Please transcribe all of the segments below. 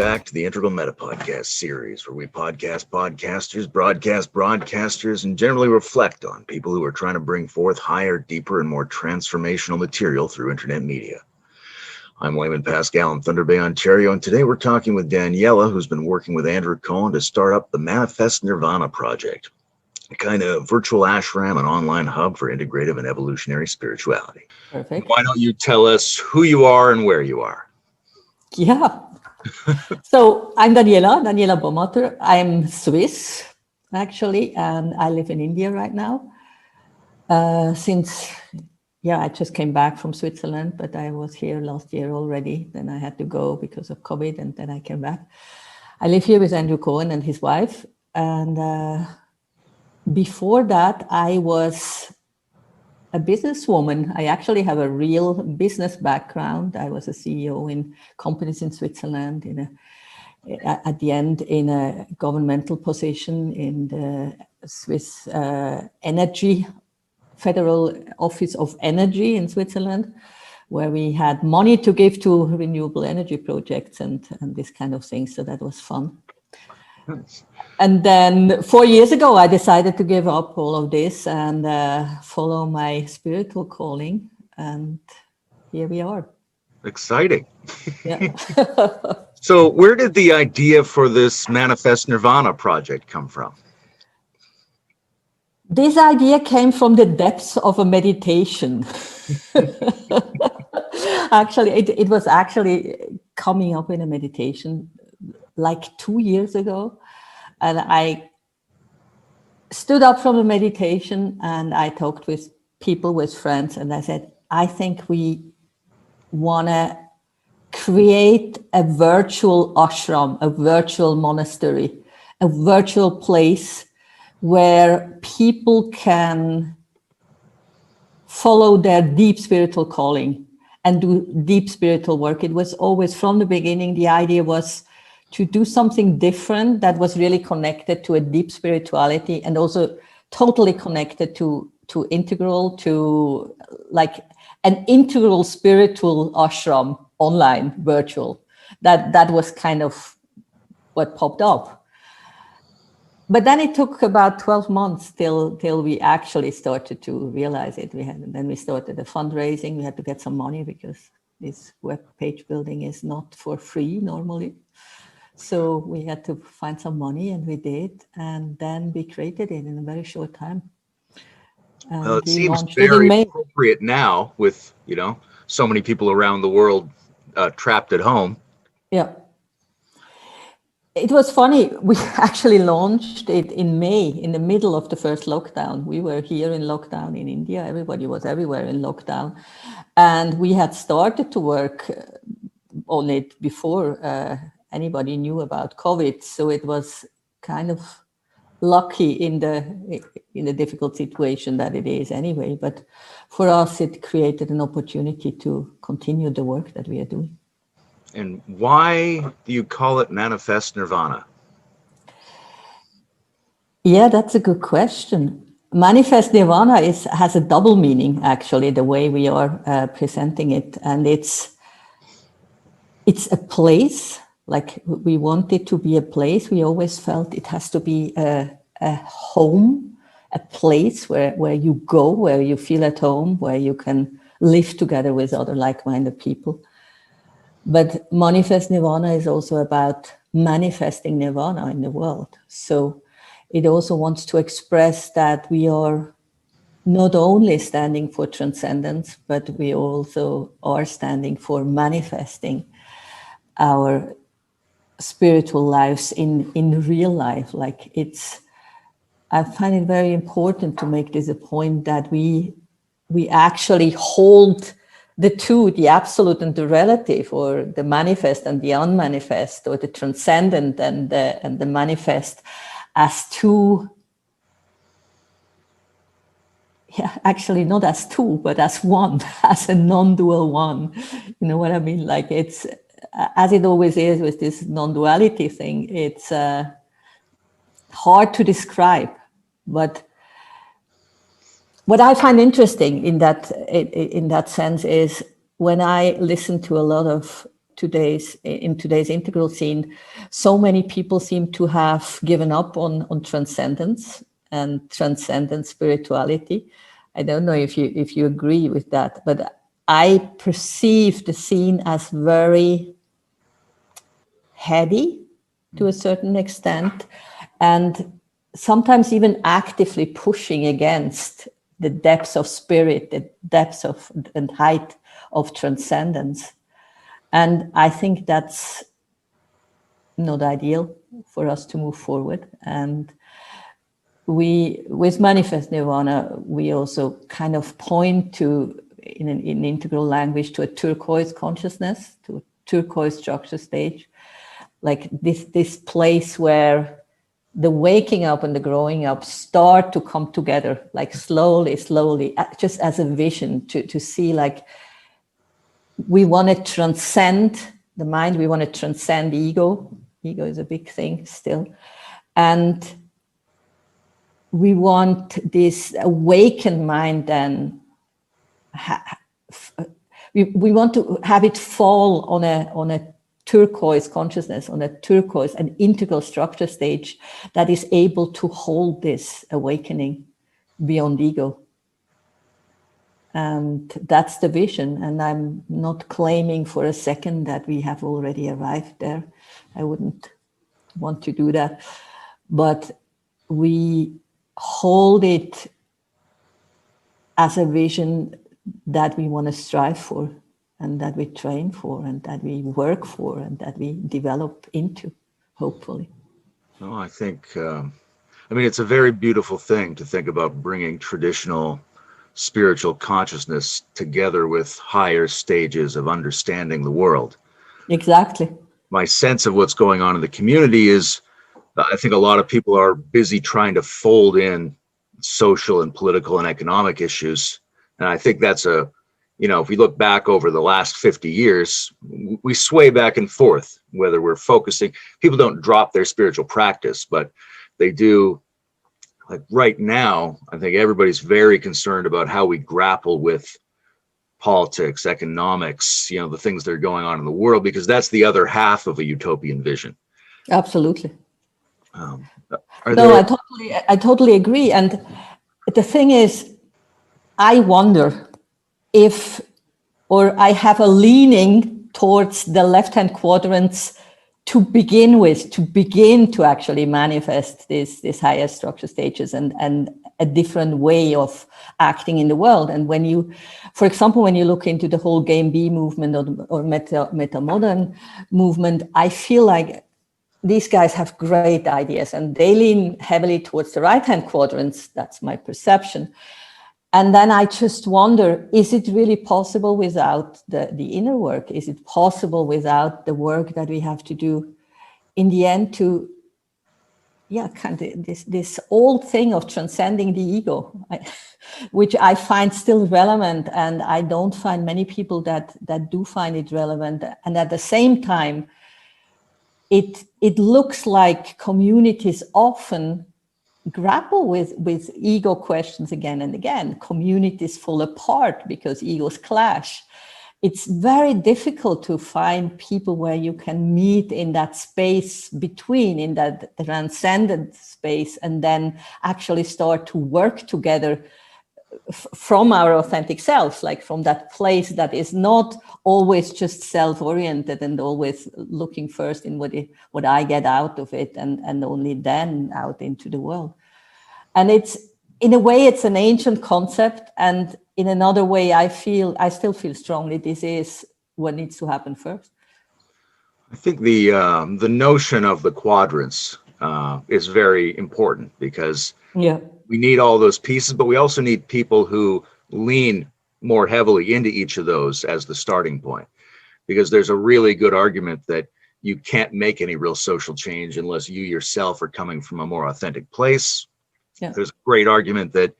back to the Integral Meta Podcast series, where we podcast podcasters, broadcast broadcasters, and generally reflect on people who are trying to bring forth higher, deeper, and more transformational material through internet media. I'm Wayman Pascal in Thunder Bay, Ontario, and today we're talking with Daniela, who's been working with Andrew Cohen to start up the Manifest Nirvana project, a kind of virtual ashram and online hub for integrative and evolutionary spirituality. Perfect. Why don't you tell us who you are and where you are? Yeah. So I'm Daniela Bomatter. I'm Swiss, actually, and I live in India right now. I just came back from Switzerland, but I was here last year already. Then I had to go because of COVID, and then I came back. I live here with Andrew Cohen and his wife. And before that, I was a businesswoman. I actually have a real business background. I was a CEO in companies in Switzerland, at the end in a governmental position in the Swiss Federal Office of Energy in Switzerland, where we had money to give to renewable energy projects and this kind of thing. So that was fun. Nice. And then 4 years ago, I decided to give up all of this and follow my spiritual calling. And here we are. Exciting. Yeah. So where did the idea for this Manifest Nirvana project come from? This idea came from the depths of a meditation. Actually, it was actually coming up in a meditation like 2 years ago. And I stood up from the meditation and I talked with people, with friends, and I said, I think we want to create a virtual ashram, a virtual monastery, a virtual place where people can follow their deep spiritual calling and do deep spiritual work. It was always from the beginning, the idea was to do something different that was really connected to a deep spirituality and also totally connected to integral, to like an integral spiritual ashram online, virtual. That was kind of what popped up. But then it took about 12 months till we actually started to realize it. Then we started the fundraising. We had to get some money because this web page building is not for free normally. So we had to find some money, and we did. And then we created it in a very short time. And well, it we seems launched it in very May. appropriate now with, so many people around the world trapped at home. Yeah. It was funny. We actually launched it in May, in the middle of the first lockdown. We were here in lockdown in India. Everybody was everywhere in lockdown. And we had started to work on it before anybody knew about COVID. So it was kind of lucky in the difficult situation that it is anyway. But for us, it created an opportunity to continue the work that we are doing. And why do you call it Manifest Nirvana? Yeah, that's a good question. Manifest Nirvana has a double meaning, actually, the way we are presenting it. And it's a place, like we want it to be a place. We always felt it has to be a home, a place where you go, where you feel at home, where you can live together with other like-minded people. But Manifest Nirvana is also about manifesting Nirvana in the world. So it also wants to express that we are not only standing for transcendence, but we also are standing for manifesting our spiritual lives in real life. Like I find it very important to make this a point that we actually hold the two, the absolute and the relative, or the manifest and the unmanifest, or the transcendent and the manifest, as two. Yeah, actually not as two, but as one, as a non-dual one. You know what I mean? Like it's, as it always is with this non-duality thing, it's hard to describe. But what I find interesting in that sense is when I listen to a lot of today's integral scene, so many people seem to have given up on transcendence and transcendent spirituality. I don't know if you agree with that, but I perceive the scene as very heady to a certain extent, and sometimes even actively pushing against the depths of spirit, the depths of and height of transcendence. And I think that's not ideal for us to move forward. And we, with Manifest Nirvana, we also kind of point to, in integral language, to a turquoise consciousness, to a turquoise structure stage, like this place where the waking up and the growing up start to come together, like slowly, just as a vision to see, like, we want to transcend the mind, we want to transcend ego. Ego is a big thing still. And we want this awakened mind then, we want to have it fall on a turquoise consciousness, on a turquoise and integral structure stage that is able to hold this awakening beyond ego. And that's the vision. And I'm not claiming for a second that we have already arrived there. I wouldn't want to do that. But we hold it as a vision that we want to strive for, and that we train for, and that we work for, and that we develop into, hopefully. No, I think, it's a very beautiful thing to think about bringing traditional spiritual consciousness together with higher stages of understanding the world. Exactly. My sense of what's going on in the community is, I think a lot of people are busy trying to fold in social and political and economic issues. And I think that's if we look back over the last 50 years, we sway back and forth, whether we're focusing, people don't drop their spiritual practice, but they do. Like right now, I think everybody's very concerned about how we grapple with politics, economics, the things that are going on in the world, because that's the other half of a utopian vision. Absolutely. I totally agree. And the thing is, I wonder if, or I have a leaning towards the left-hand quadrants to begin to actually manifest this higher structure stages and a different way of acting in the world. And when you, for example, when you look into the whole Game B movement or meta-modern movement, I feel like these guys have great ideas and they lean heavily towards the right-hand quadrants. That's my perception. And then I just wonder, is it really possible without the inner work? Is it possible without the work that we have to do in the end to, kind of this old thing of transcending the ego, which I find still relevant. And I don't find many people that do find it relevant. And at the same time, it looks like communities often grapple with ego questions again and again. Communities fall apart because egos clash. It's very difficult to find people where you can meet in that space between, in that transcendent space, and then actually start to work together from our authentic selves, like from that place that is not always just self-oriented and always looking first in what I get out of it and only then out into the world. And it's, in a way, it's an ancient concept. And in another way, I still feel strongly this is what needs to happen first. I think the notion of the quadrants is very important because we need all those pieces, but we also need people who lean more heavily into each of those as the starting point, because there's a really good argument that you can't make any real social change unless you yourself are coming from a more authentic place. Yeah. There's a great argument that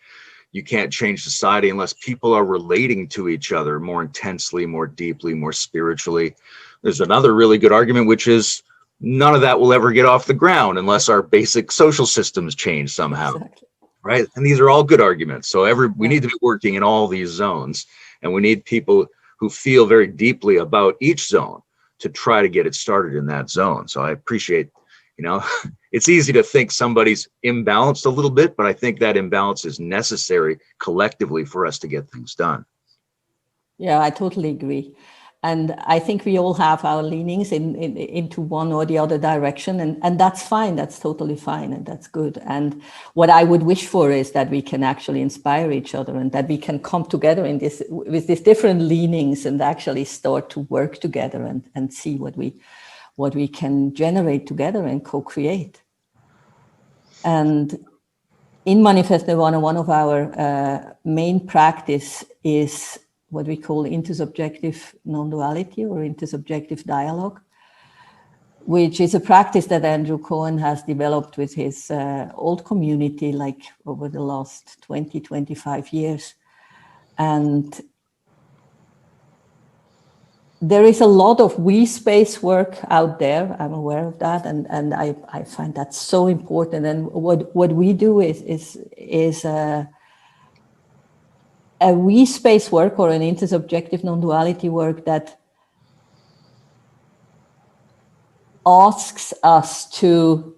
you can't change society unless people are relating to each other more intensely, more deeply, more spiritually. There's another really good argument, which is none of that will ever get off the ground unless our basic social systems change somehow. Exactly. Right? And these are all good arguments. So we need to be working in all these zones, and we need people who feel very deeply about each zone. to try to get it started in that zone. So I appreciate, it's easy to think somebody's imbalanced a little bit, but I think that imbalance is necessary collectively for us to get things done. Yeah, I totally agree. And I think we all have our leanings into one or the other direction, and that's fine. That's totally fine, and that's good. And what I would wish for is that we can actually inspire each other, and that we can come together in this with these different leanings and actually start to work together and see what we can generate together and co-create. And in Manifest Nirvana, one of our main practice is what we call intersubjective non-duality or intersubjective dialogue, which is a practice that Andrew Cohen has developed with his old community, like over the last 20, 25 years. And there is a lot of we space work out there. I'm aware of that, and I find that so important. And what we do is a we space work or an intersubjective non-duality work that asks us to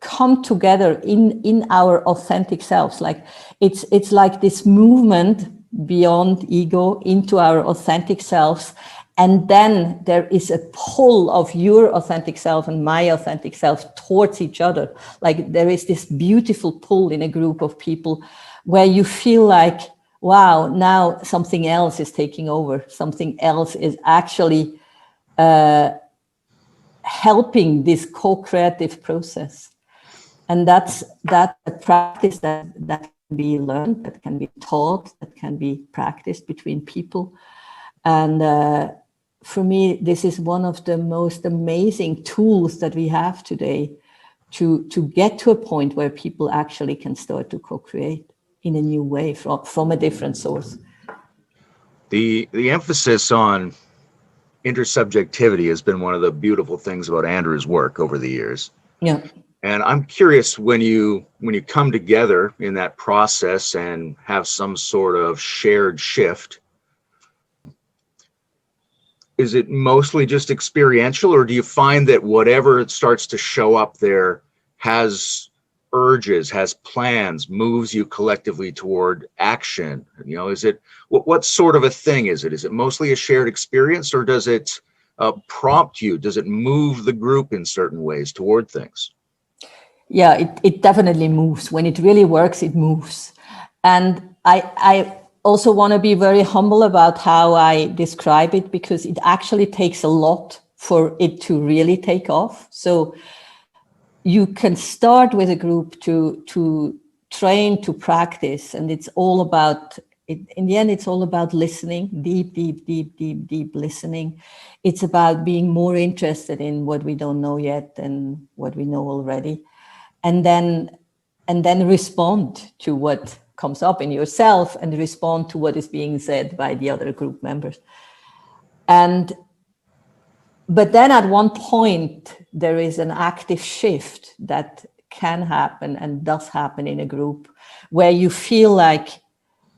come together in our authentic selves. Like it's like this movement beyond ego into our authentic selves. And then there is a pull of your authentic self and my authentic self towards each other. Like there is this beautiful pull in a group of people where you feel like, wow, now something else is taking over. Something else is actually helping this co-creative process. And that's a practice that can be learned, that can be taught, that can be practiced between people. And for me, this is one of the most amazing tools that we have today to get to a point where people actually can start to co-create in a new way from a different source. The emphasis on intersubjectivity has been one of the beautiful things about Andrew's work over the years. Yeah. And I'm curious, when you come together in that process and have some sort of shared shift, is it mostly just experiential, or do you find that whatever starts to show up there has urges, has plans, moves you collectively toward action? Is it what sort of a thing is it? Is it mostly a shared experience, or does it prompt you? Does it move the group in certain ways toward things? Yeah, it definitely moves. When it really works, it moves. And I also want to be very humble about how I describe it, because it actually takes a lot for it to really take off. So you can start with a group to train, to practice, and it's all about, in the end, it's all about listening, deep listening. It's about being more interested in what we don't know yet than what we know already. And then respond to what comes up in yourself and respond to what is being said by the other group members. But then at one point, there is an active shift that can happen and does happen in a group, where you feel like,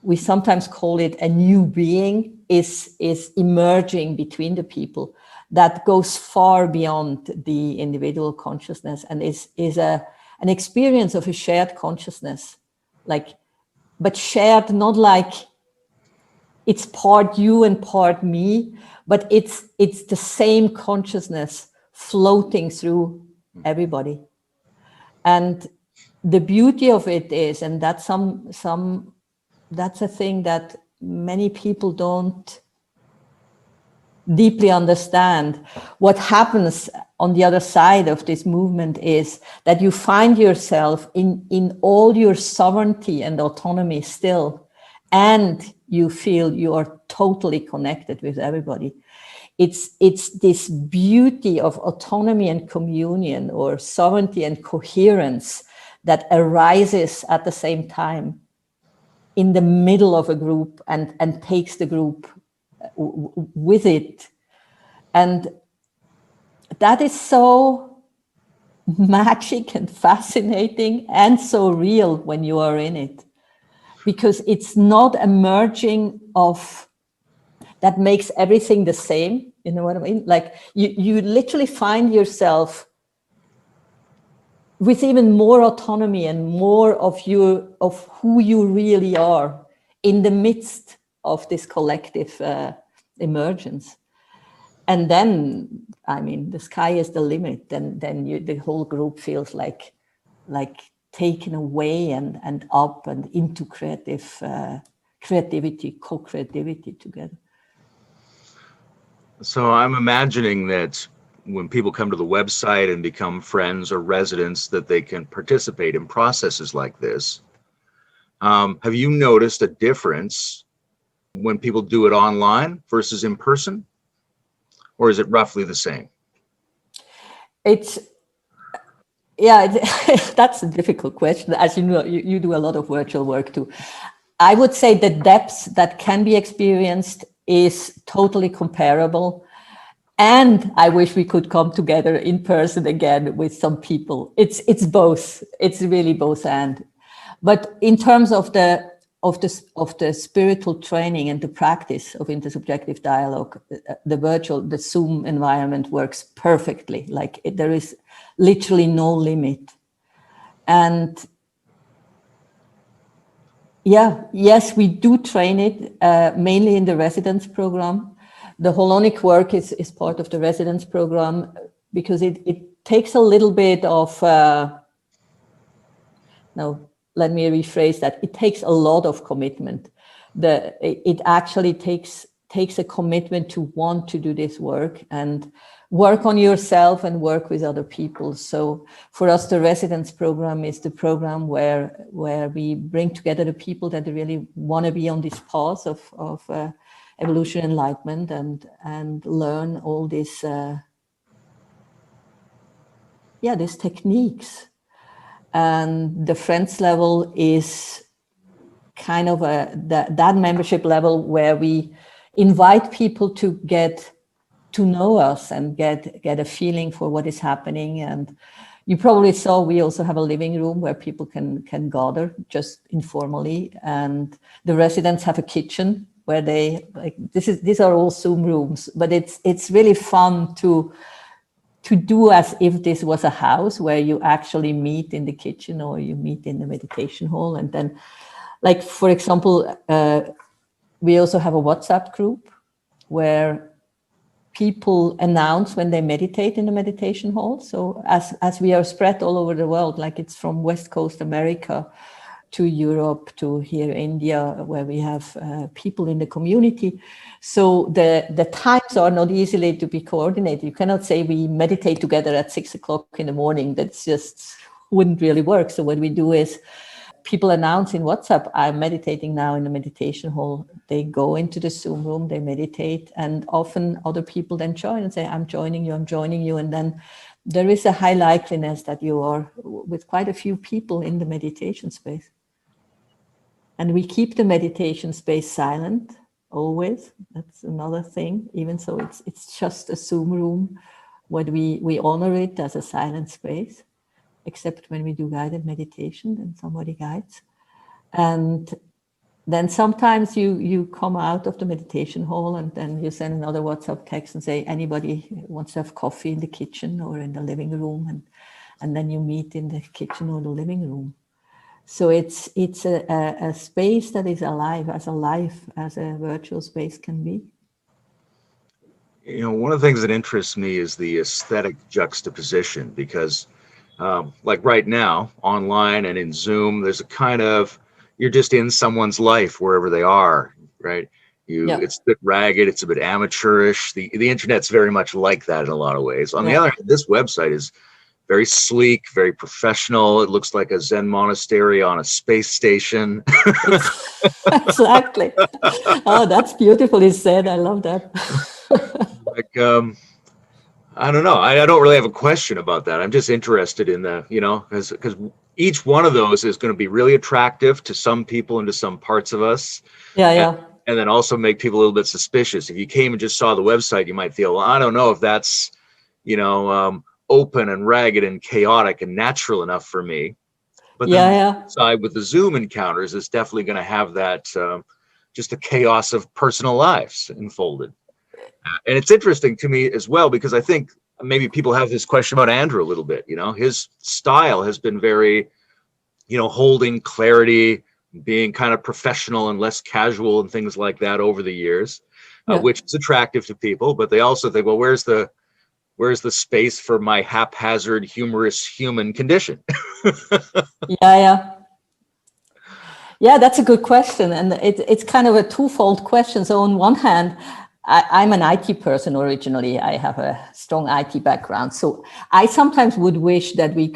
we sometimes call it a new being is emerging between the people that goes far beyond the individual consciousness and is an experience of a shared consciousness, but shared not like it's part you and part me, but it's the same consciousness floating through everybody. And the beauty of it is, and that's that's a thing that many people don't deeply understand. What happens on the other side of this movement is that you find yourself in all your sovereignty and autonomy still, and you feel you are totally connected with everybody. It's this beauty of autonomy and communion, or sovereignty and coherence, that arises at the same time in the middle of a group and takes the group with it. And that is so magic and fascinating and so real when you are in it, because it's not a merging of that makes everything the same. You know what I mean? Like you literally find yourself with even more autonomy and more of who you really are in the midst of this collective emergence. And then, I mean, the sky is the limit. Then the whole group feels like taken away and up and into creativity, co-creativity together. So I'm imagining that when people come to the website and become friends or residents, that they can participate in processes like this. Have you noticed a difference when people do it online versus in person? Or is it roughly the same? That's a difficult question. As you know, you do a lot of virtual work too. I would say the depth that can be experienced is totally comparable. And I wish we could come together in person again with some people. It's both. It's really both and. But in terms of the spiritual training and the practice of intersubjective dialogue, the Zoom environment works perfectly. Like there is literally no limit. And yes, we do train it mainly in the residence program. The holonic work is part of the residence program because it takes a little bit of, let me rephrase that. It takes a lot of commitment. It actually takes a commitment to want to do this work and work on yourself and work with other people. So for us, the residence program is the program where we bring together the people that really want to be on this path of evolutionary enlightenment and learn all these techniques. And the friends level is kind of that membership level where we invite people to get to know us and get a feeling for what is happening. And you probably saw we also have a living room where people can gather just informally, and the residents have a kitchen where they these are all Zoom rooms, but it's really fun to do as if this was a house where you actually meet in the kitchen or you meet in the meditation hall. And then, like, for example, we also have a WhatsApp group where people announce when they meditate in the meditation hall. So as we are spread all over the world, like it's from West Coast America to Europe to here India, where we have people in the community. So the times are not easily to be coordinated. You cannot say we meditate together at 6 o'clock in the morning. That's just wouldn't really work. So what we do is people announce in WhatsApp, I'm meditating now in the meditation hall. They go into the Zoom room, they meditate, and often other people then join and say, I'm joining you. And then there is a high likeliness that you are with quite a few people in the meditation space. And we keep the meditation space silent always. That's another thing. Even so, it's just a Zoom room where we honor it as a silent space, except when we do guided meditation and somebody guides. And then sometimes you come out of the meditation hall and then you send another WhatsApp text and say, anybody wants to have coffee in the kitchen or in the living room? And then you meet in the kitchen or the living room. So it's a space that is alive as a virtual space can be. You know, one of the things that interests me is the aesthetic juxtaposition, because like right now, online and in Zoom, there's a kind of, you're just in someone's life wherever they are, right? It's a bit ragged, it's a bit amateurish. The internet's very much like that in a lot of ways. On the other hand, this website is very sleek, very professional. It looks like a Zen monastery on a space station. Exactly. Oh, that's beautifully said. I love that. Like, I don't know. I don't really have a question about that. I'm just interested in the, because each one of those is going to be really attractive to some people and to some parts of us. Yeah. And then also make people a little bit suspicious. If you came and just saw the website, you might feel, well, I don't know if that's, open and ragged and chaotic and natural enough for me. But the side with the Zoom encounters is definitely going to have that just the chaos of personal lives unfolded. And it's interesting to me as well, because I think maybe people have this question about Andrew a little bit. His style has been very, holding clarity, being kind of professional and less casual and things like that over the years, Yeah. which is attractive to people. But they also think, well, where's the space for my haphazard, humorous human condition? Yeah. Yeah, that's a good question. And it's kind of a twofold question. So on one hand, I'm an IT person originally. I have a strong IT background. So I sometimes would wish that we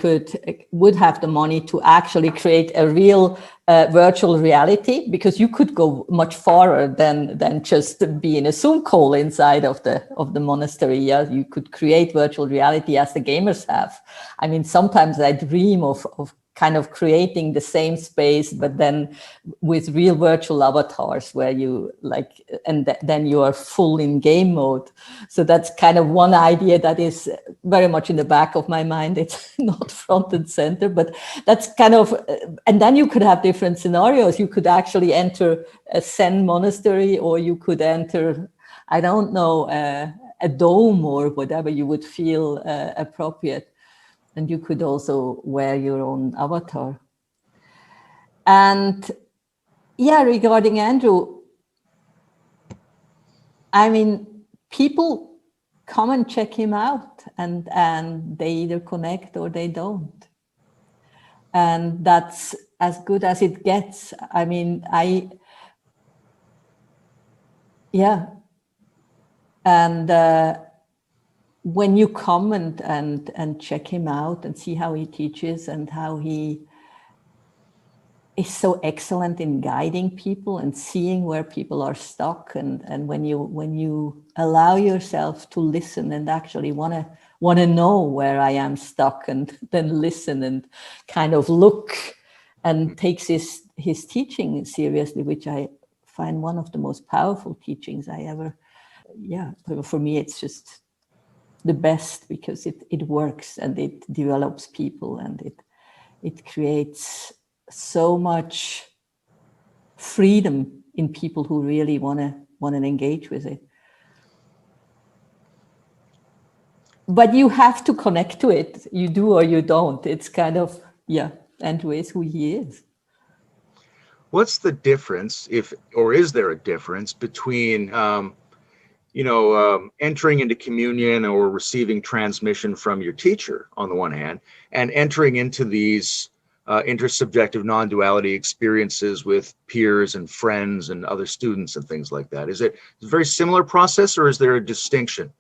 would have the money to actually create a real virtual reality, because you could go much farther than just be in a Zoom call inside of the monastery. Yeah, you could create virtual reality as the gamers have. I mean, sometimes I dream of kind of creating the same space, but then with real virtual avatars where you then you are full in game mode. So that's kind of one idea that is very much in the back of my mind. It's not front and center, but that's kind of, and then you could have different scenarios. You could actually enter a Zen monastery, or you could enter, I don't know, a dome or whatever you would feel appropriate. And you could also wear your own avatar. And yeah, regarding Andrew, I mean, people come and check him out, and they either connect or they don't. And that's as good as it gets. I mean, and when you come and check him out and see how he teaches and how he is so excellent in guiding people and seeing where people are stuck, and when you allow yourself to listen and actually want to know where I am stuck, and then listen and kind of look and takes his teaching seriously, which I find one of the most powerful teachings I ever. Yeah, for me it's just the best, because it works and it develops people, and it creates so much freedom in people who really want to engage with it. But you have to connect to it. You do or you don't. It's kind of, Andrew is who he is. What's the difference, or is there a difference between entering into communion or receiving transmission from your teacher on the one hand, and entering into these intersubjective non-duality experiences with peers and friends and other students and things like that? Is it a very similar process, or is there a distinction?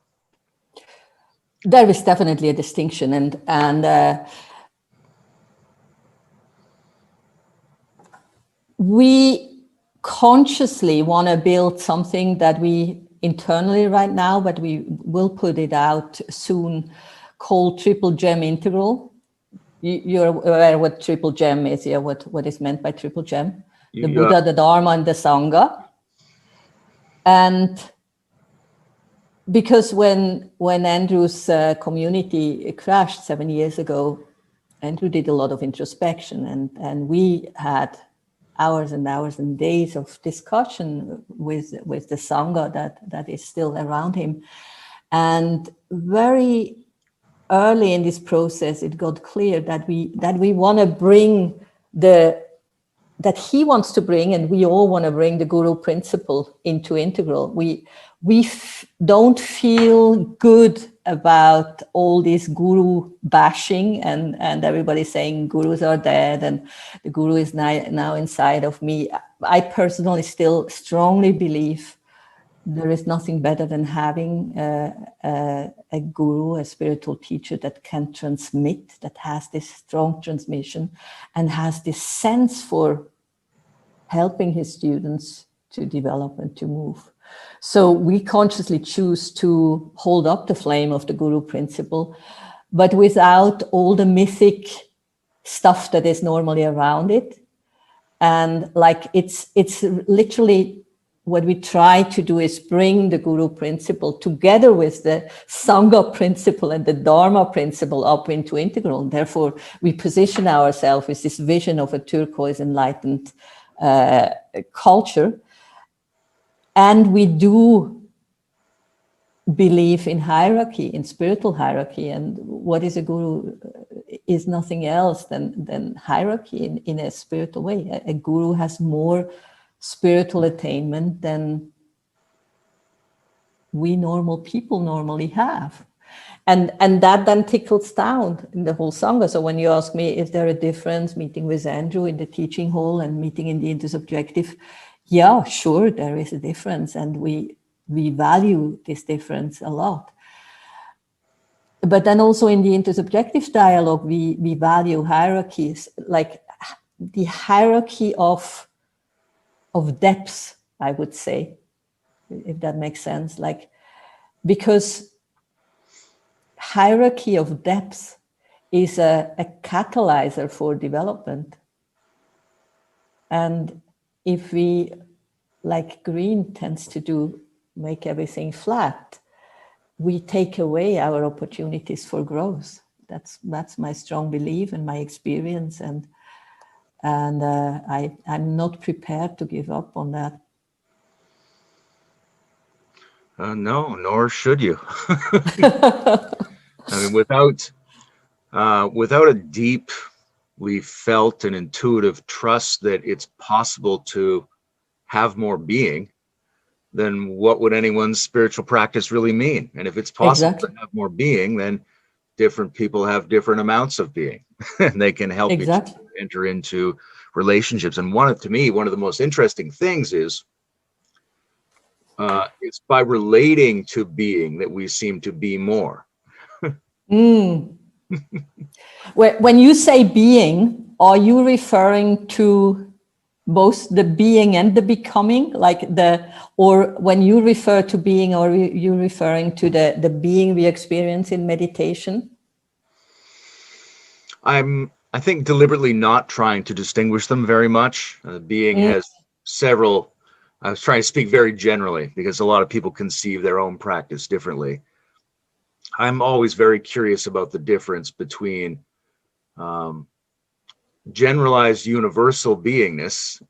There is definitely a distinction, and we consciously want to build something that we internally right now, but we will put it out soon, called Triple Gem Integral. You're aware what Triple Gem is, yeah? What is meant by Triple Gem? The Buddha, the Dharma, and the Sangha. And because when Andrew's community crashed 7 years ago, Andrew did a lot of introspection, and we had hours and hours and days of discussion with the Sangha that is still around him. And very early in this process, it got clear that we want to bring that he wants to bring, and we all want to bring, the guru principle into integral. We don't feel good about all this guru bashing and everybody saying gurus are dead and the guru is now inside of me. I personally still strongly believe there is nothing better than having a guru, a spiritual teacher that can transmit, that has this strong transmission and has this sense for helping his students to develop and to move. So we consciously choose to hold up the flame of the guru principle, but without all the mythic stuff that is normally around it. And like it's literally what we try to do is bring the guru principle together with the Sangha principle and the Dharma principle up into integral. And therefore, we position ourselves with this vision of a turquoise enlightened culture. And we do belief in hierarchy, in spiritual hierarchy, and what is a guru is nothing else than hierarchy in a spiritual way. A guru has more spiritual attainment than we normal people normally have. And that then trickles down in the whole Sangha. So when you ask me, is there a difference meeting with Andrew in the teaching hall and meeting in the intersubjective? Yeah, sure, there is a difference. And we value this difference a lot. But then also in the intersubjective dialogue, we value hierarchies, like the hierarchy of depths, I would say, if that makes sense. Like, because hierarchy of depth is a catalyzer for development. And if we, like green tends to do, make everything flat, we take away our opportunities for growth. That's my strong belief and my experience, and I'm not prepared to give up on that. No, nor should you. I mean, without a deeply felt and intuitive trust that it's possible to have more being, then what would anyone's spiritual practice really mean? And if it's possible Exactly. to have more being, then different people have different amounts of being, and they can help each other enter into relationships. And to me, one of the most interesting things is it's by relating to being that we seem to be more. When you say being, are you referring to both the being and the becoming, or when you refer to being, are you referring to the being we experience in meditation? I think deliberately not trying to distinguish them very much. Being has several. I was trying to speak very generally because a lot of people conceive their own practice differently. I'm always very curious about the difference between generalized universal beingness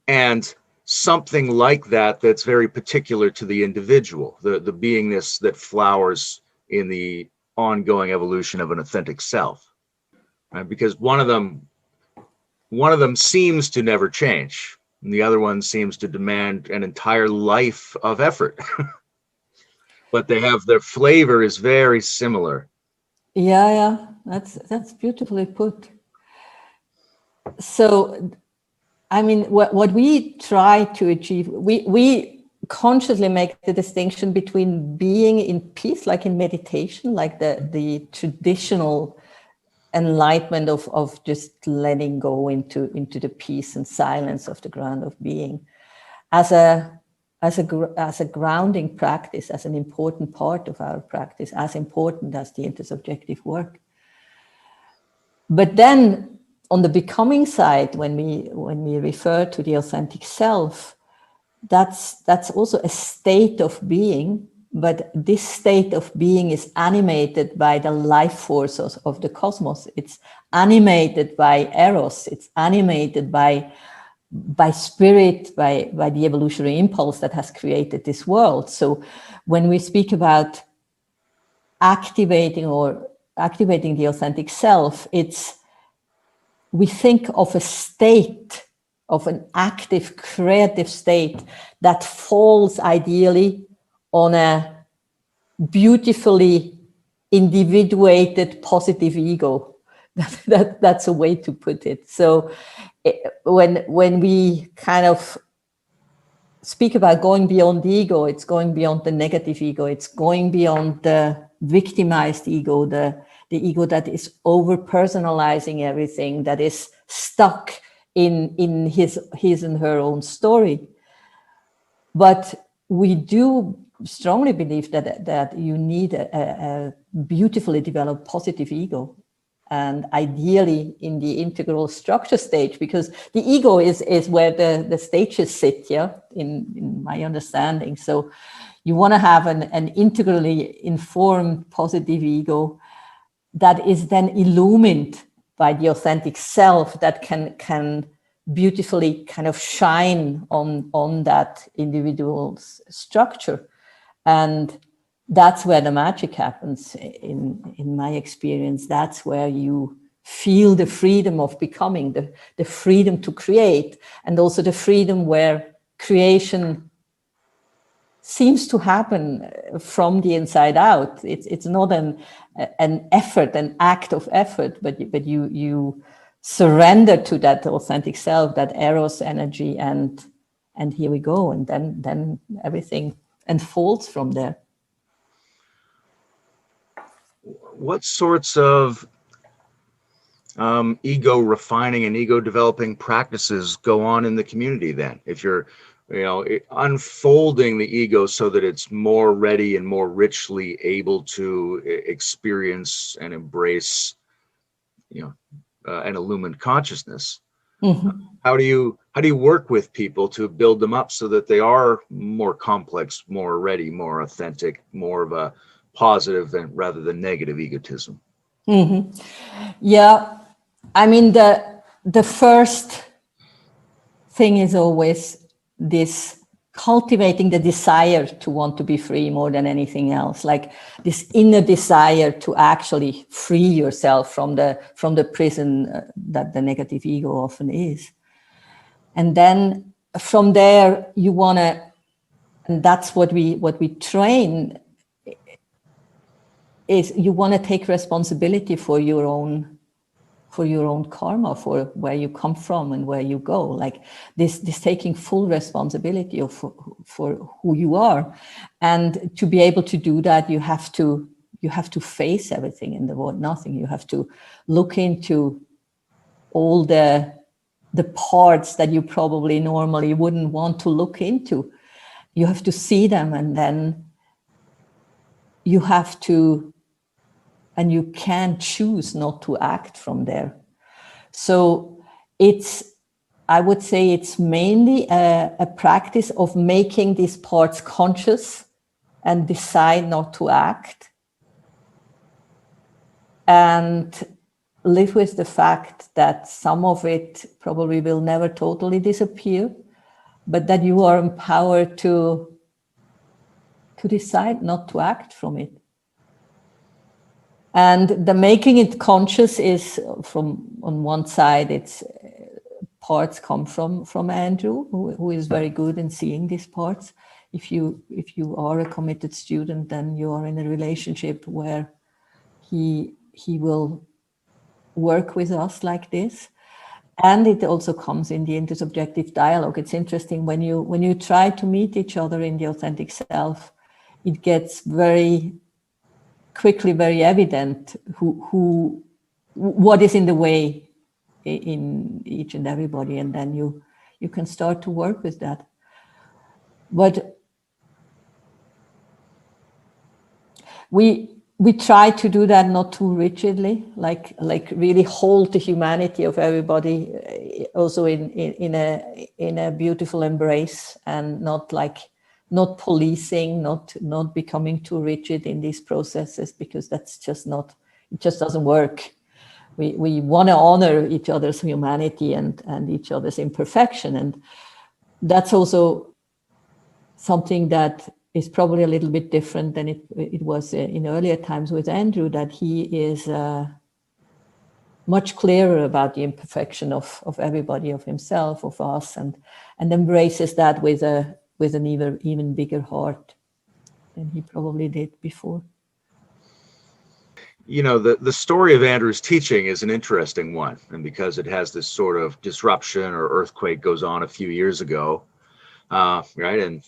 and something like that that's very particular to the individual, the beingness that flowers in the ongoing evolution of an authentic self, right? Because one of them seems to never change, and the other one seems to demand an entire life of effort. But their flavor is very similar. Yeah, that's beautifully put. So, I mean, what we try to achieve, we consciously make the distinction between being in peace, like in meditation, like the traditional enlightenment of just letting go into the peace and silence of the ground of being, as a grounding practice, as an important part of our practice, as important as the intersubjective work. But then on the becoming side, when we refer to the authentic self, that's also a state of being, but this state of being is animated by the life forces of the cosmos. It's animated by eros. It's animated by spirit, by the evolutionary impulse that has created this world. So when we speak about activating the authentic self, we think of a state, of an active, creative state that falls ideally on a beautifully individuated positive ego. That's a way to put it. So when we kind of speak about going beyond the ego, it's going beyond the negative ego. It's going beyond the victimized ego, the ego that is over personalizing everything, that is stuck in his and her own story. But we do strongly believe that you need a beautifully developed positive ego, and ideally in the integral structure stage, because the ego is where the stages sit, in my understanding. So you want to have an integrally informed positive ego that is then illumined by the authentic self, that can beautifully kind of shine on that individual's structure. And that's where the magic happens in my experience. That's where you feel the freedom of becoming, the freedom to create, and also the freedom where creation seems to happen from the inside out. It's not an effort, an act of effort, but you surrender to that authentic self, that eros energy, and here we go, and then everything unfolds from there. What sorts of ego refining and ego developing practices go on in the community then? If you're, unfolding the ego so that it's more ready and more richly able to experience and embrace, an illumined consciousness. Mm-hmm. How do you work with people to build them up so that they are more complex, more ready, more authentic, more of a positive and rather than negative egotism? Mm-hmm. Yeah, I mean the first thing is always this cultivating the desire to want to be free more than anything else, like this inner desire to actually free yourself from the prison that the negative ego often is. And then from there you want to, and that's what we train, is you want to take responsibility for your own karma, for where you come from and where you go, like this taking full responsibility for who you are. And to be able to do that, you have to face everything in the world, nothing. You have to look into all the parts that you probably normally wouldn't want to look into. You have to see them, and then you have to, and you can choose not to act from there. So I would say it's mainly a practice of making these parts conscious and decide not to act, and live with the fact that some of it probably will never totally disappear, but that you are empowered to decide not to act from it. And the making it conscious is, from on one side, it's parts come from Andrew, who is very good in seeing these parts. If you are a committed student, then you are in a relationship where he will work with us like this. And it also comes in the intersubjective dialogue. It's interesting when you try to meet each other in the authentic self, it gets very quickly very evident what is in the way in each and everybody, and then you can start to work with that. But we try to do that not too rigidly, like really hold the humanity of everybody also in a beautiful embrace, and not policing, not becoming too rigid in these processes, because that's just not, it just doesn't work. We want to honor each other's humanity and each other's imperfection. And that's also something that is probably a little bit different than it was in earlier times with Andrew, that he is much clearer about the imperfection of everybody, of himself, of us, and embraces that with an even bigger heart than he probably did before. The story of Andrew's teaching is an interesting one, and because it has this sort of disruption or earthquake goes on a few years ago, right? And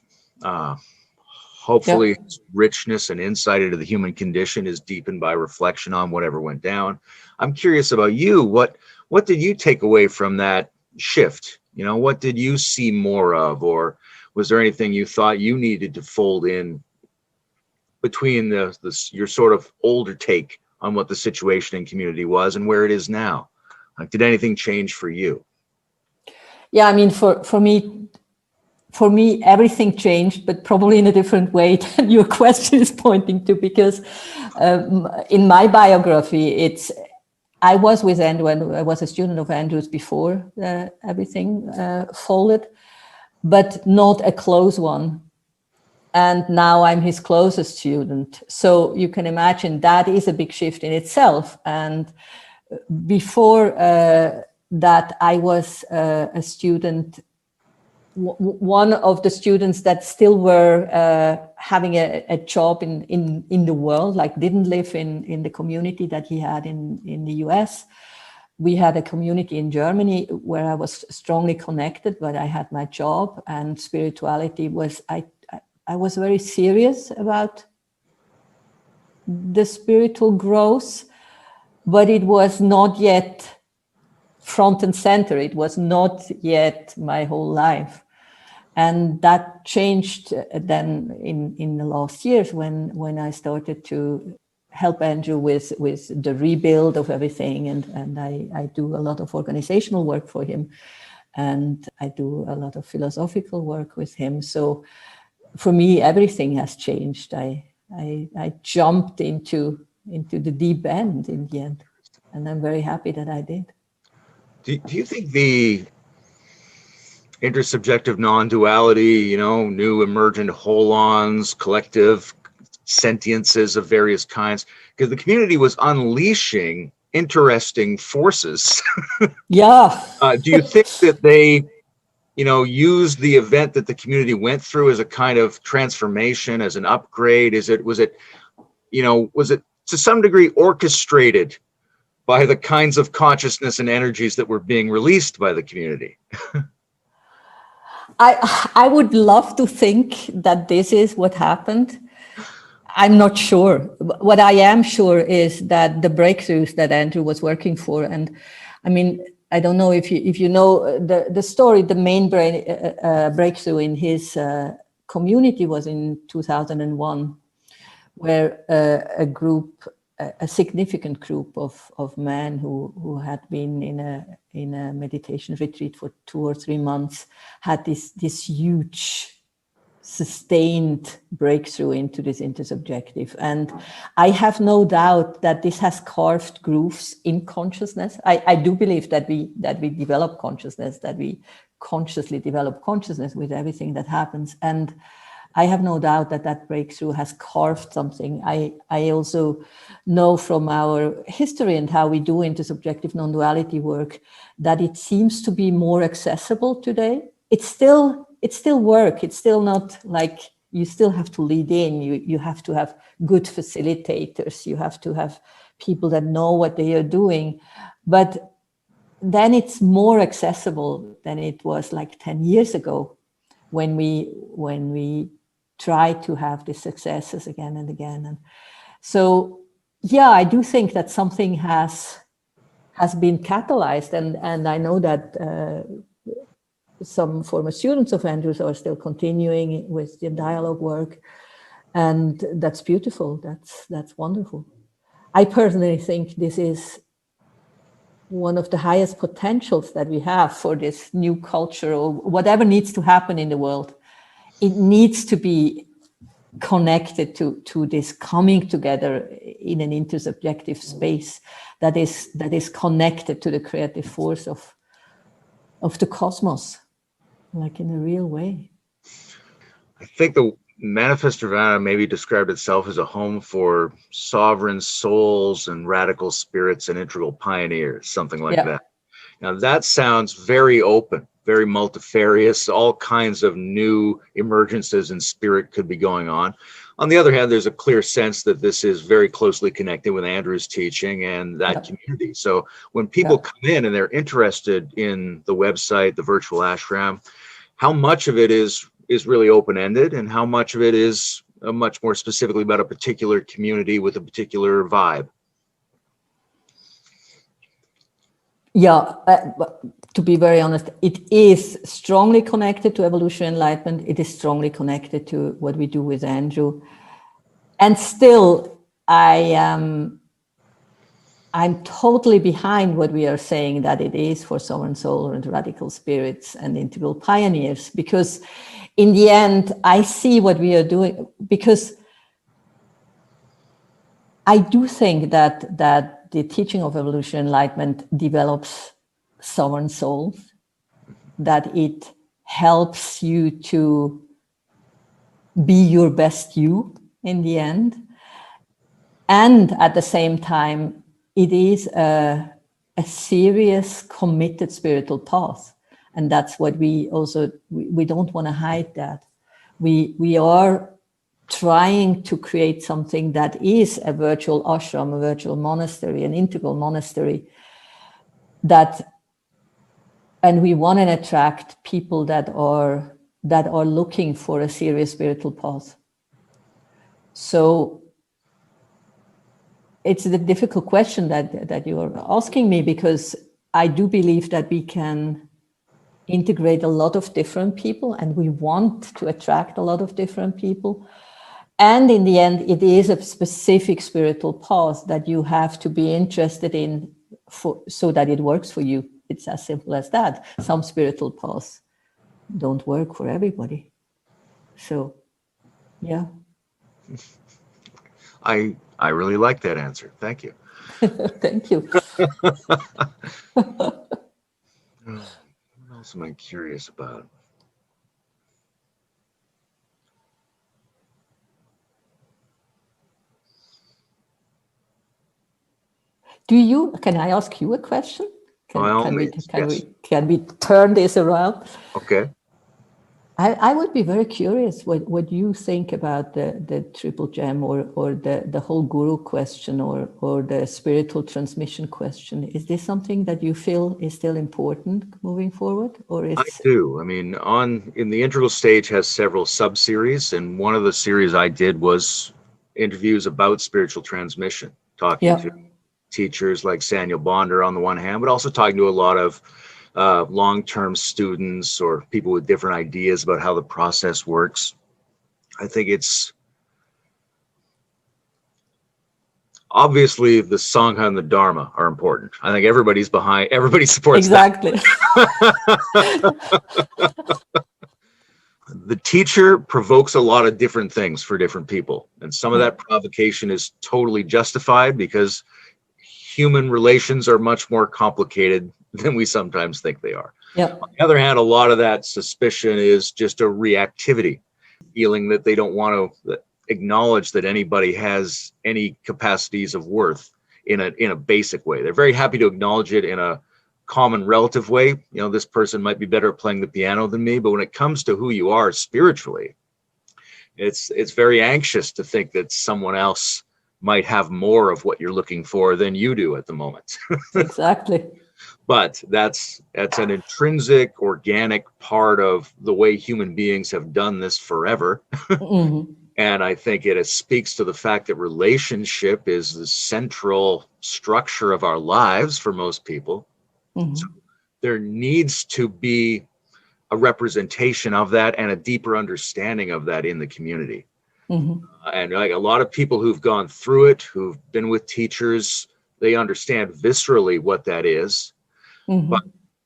hopefully richness and insight into the human condition is deepened by reflection on whatever went down. I'm curious about you. What did you take away from that shift? What did you see more of, or was there anything you thought you needed to fold in between your sort of older take on what the situation and community was and where it is now? Like, did anything change for you? Yeah, I mean, for me, everything changed, but probably in a different way than your question is pointing to, because in my biography, I was with Andrew, and I was a student of Andrew's before everything folded, but not a close one. And now I'm his closest student. So you can imagine that is a big shift in itself. And before that, I was a student, one of the students that still were having a job in the world, like didn't live in the community that he had in the US. We had a community in Germany where I was strongly connected, but I had my job, and spirituality was, I was very serious about the spiritual growth, but it was not yet front and center. It was not yet my whole life. And that changed then in the last years when I started to help Andrew with the rebuild of everything. And I do a lot of organizational work for him. And I do a lot of philosophical work with him. So for me, everything has changed. I jumped into the deep end in the end. And I'm very happy that I did. Do you think the intersubjective non-duality, new emergent holons, collective sentiences of various kinds, because the community was unleashing interesting forces. Yeah. Do you think that they, used the event that the community went through as a kind of transformation, as an upgrade? Was it to some degree orchestrated by the kinds of consciousness and energies that were being released by the community? I would love to think that this is what happened. I'm not sure. What I am sure is that the breakthroughs that Andrew was working for, and I mean, I don't know if you know the story. The main breakthrough in his community was in 2001, where a significant group of men who had been in a meditation retreat for 2 or 3 months had this huge sustained breakthrough into this intersubjective. And I have no doubt that this has carved grooves in consciousness. I do believe that we develop consciousness, that we consciously develop consciousness with everything that happens. And I have no doubt that breakthrough has carved something. I also know from our history and how we do intersubjective non-duality work that it seems to be more accessible today. It's still work. It's still not like you still have to lead in. You have to have good facilitators. You have to have people that know what they are doing. But then it's more accessible than it was like 10 years ago when we try to have the successes again and again. And so, yeah, I do think that something has been catalyzed. And I know that some former students of Andrew's are still continuing with the dialogue work. And that's beautiful. That's wonderful. I personally think this is one of the highest potentials that we have for this new culture or whatever needs to happen in the world. It needs to be connected to this coming together in an intersubjective space that is connected to the creative force of the cosmos, like in a real way. I think the Manifest Nirvana maybe described itself as a home for sovereign souls and radical spirits and integral pioneers, something like that. Now that sounds very open, very multifarious. All kinds of new emergences in spirit could be going on. On the other hand, there's a clear sense that this is very closely connected with Andrew's teaching and that community. So when people come in and they're interested in the website, the virtual ashram, how much of it is really open-ended and how much of it is much more specifically about a particular community with a particular vibe? Yeah, to be very honest, it is strongly connected to Evolutionary Enlightenment. It is strongly connected to what we do with Andrew. And still, I'm totally behind what we are saying that it is for sovereign soul and radical spirits and integral pioneers, because in the end, I see what we are doing, because I do think that the teaching of Evolutionary Enlightenment develops sovereign souls, that it helps you to be your best you in the end. And at the same time, it is a serious, committed spiritual path. And that's what we also, we don't want to hide that. We are trying to create something that is a virtual ashram, a virtual monastery, an integral monastery, and we want to attract people that are looking for a serious spiritual path. So it's a difficult question that you are asking me, because I do believe that we can integrate a lot of different people, and we want to attract a lot of different people. And in the end, it is a specific spiritual path that you have to be interested in so that it works for you. It's as simple as that. Some spiritual paths don't work for everybody. So, yeah. I really like that answer. Thank you. Thank you. What else am I curious about? Can I ask you a question? By all means, yes. Can we turn this around? Okay. I would be very curious what you think about the triple gem or the whole guru question or the spiritual transmission question. Is this something that you feel is still important moving forward, or is? I do. I mean, in the integral stage has several sub-series, and one of the series I did was interviews about spiritual transmission, talking to teachers like Samuel Bonder on the one hand, but also talking to a lot of long-term students or people with different ideas about how the process works. I think it's obviously the Sangha and the Dharma are important. I think everybody supports exactly. The teacher provokes a lot of different things for different people. And some of that provocation is totally justified because human relations are much more complicated than we sometimes think they are. Yep. On the other hand, a lot of that suspicion is just a reactivity, feeling that they don't want to acknowledge that anybody has any capacities of worth in a basic way. They're very happy to acknowledge it in a common relative way. You know, this person might be better at playing the piano than me, but when it comes to who you are spiritually, it's very anxious to think that someone else might have more of what you're looking for than you do at the moment. Exactly. But that's an intrinsic, organic part of the way human beings have done this forever. Mm-hmm. And I think it speaks to the fact that relationship is the central structure of our lives for most people. Mm-hmm. So there needs to be a representation of that and a deeper understanding of that in the community. Mm-hmm. And like a lot of people who've gone through it, who've been with teachers, they understand viscerally what that is. Mm-hmm.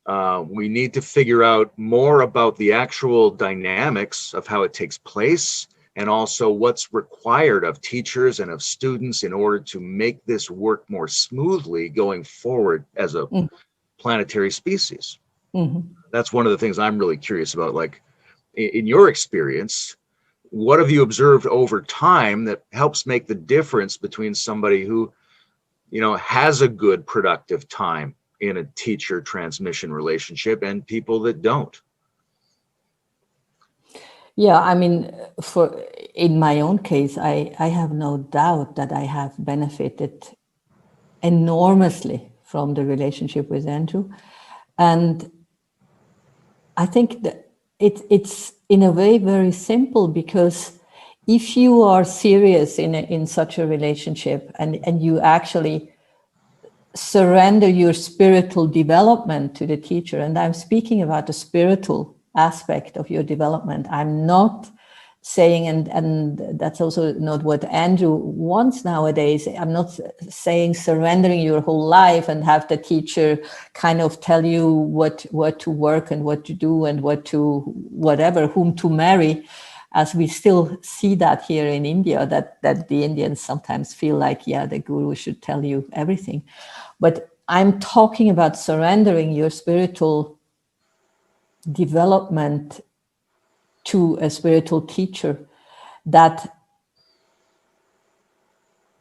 But we need to figure out more about the actual dynamics of how it takes place, and also what's required of teachers and of students in order to make this work more smoothly going forward as a planetary species. Mm-hmm. That's one of the things I'm really curious about. Like, in your experience, what have you observed over time that helps make the difference between somebody who, you know, has a good productive time in a teacher transmission relationship and people that don't? Yeah, I mean, in my own case, I have no doubt that I have benefited enormously from the relationship with Andrew. And I think that it's in a way very simple, because if you are serious in such a relationship and you actually surrender your spiritual development to the teacher, and I'm speaking about the spiritual aspect of your development. I'm not saying, and that's also not what Andrew wants nowadays. I'm not saying surrendering your whole life and have the teacher kind of tell you what to work and what to do and whom to marry, as we still see that here in India, that the Indians sometimes feel like, yeah, the guru should tell you everything. But I'm talking about surrendering your spiritual development to a spiritual teacher. that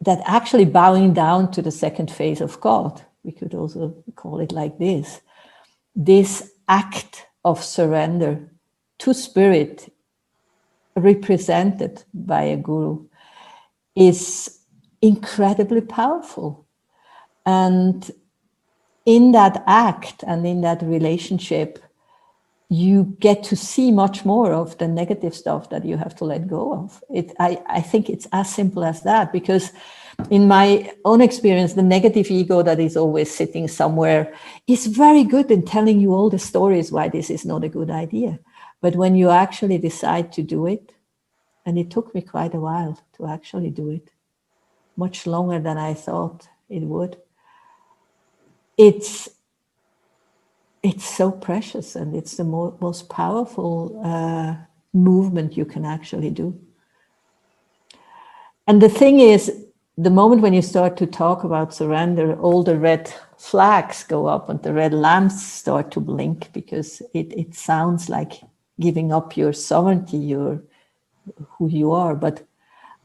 actually bowing down to the second phase of God, we could also call it like this act of surrender to spirit represented by a guru is incredibly powerful. And in that act and in that relationship, you get to see much more of the negative stuff that you have to let go of. I think it's as simple as that, because in my own experience, the negative ego that is always sitting somewhere is very good in telling you all the stories why this is not a good idea. But when you actually decide to do it, and it took me quite a while to actually do it, much longer than I thought it would, it's so precious, and it's the most powerful movement you can actually do. And the thing is, the moment when you start to talk about surrender, all the red flags go up and the red lamps start to blink, because it sounds like giving up your sovereignty, your who you are. But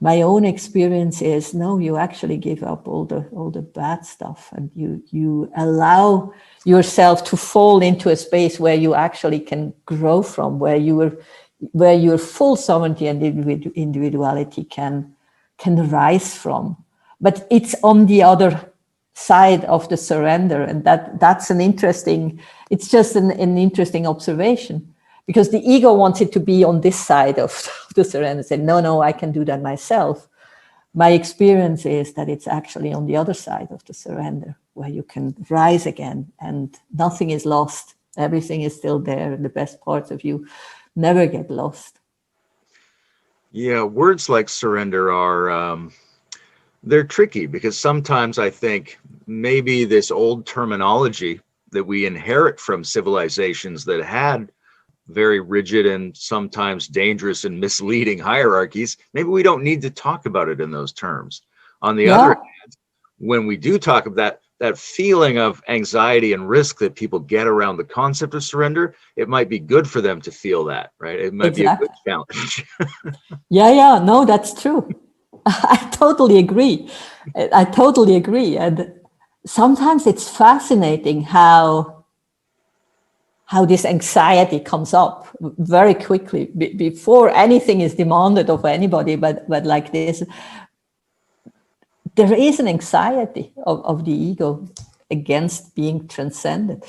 my own experience is, no, you actually give up all the bad stuff, and you allow yourself to fall into a space where you actually can grow from, where your full sovereignty and individuality can rise from. But it's on the other side of the surrender, and that's it's just an interesting observation. Because the ego wants it to be on this side of the surrender, say, no, I can do that myself. My experience is that it's actually on the other side of the surrender, where you can rise again and nothing is lost. Everything is still there, and the best parts of you never get lost. Yeah, words like surrender are, they're tricky, because sometimes I think maybe this old terminology that we inherit from civilizations that had very rigid and sometimes dangerous and misleading hierarchies, maybe we don't need to talk about it in those terms. On the other hand, when we do talk about that feeling of anxiety and risk that people get around the concept of surrender, it might be good for them to feel that, right? It might be a good challenge. Yeah, no, that's true. I totally agree. And sometimes it's fascinating how this anxiety comes up very quickly before anything is demanded of anybody, but like this, there is an anxiety of the ego against being transcended.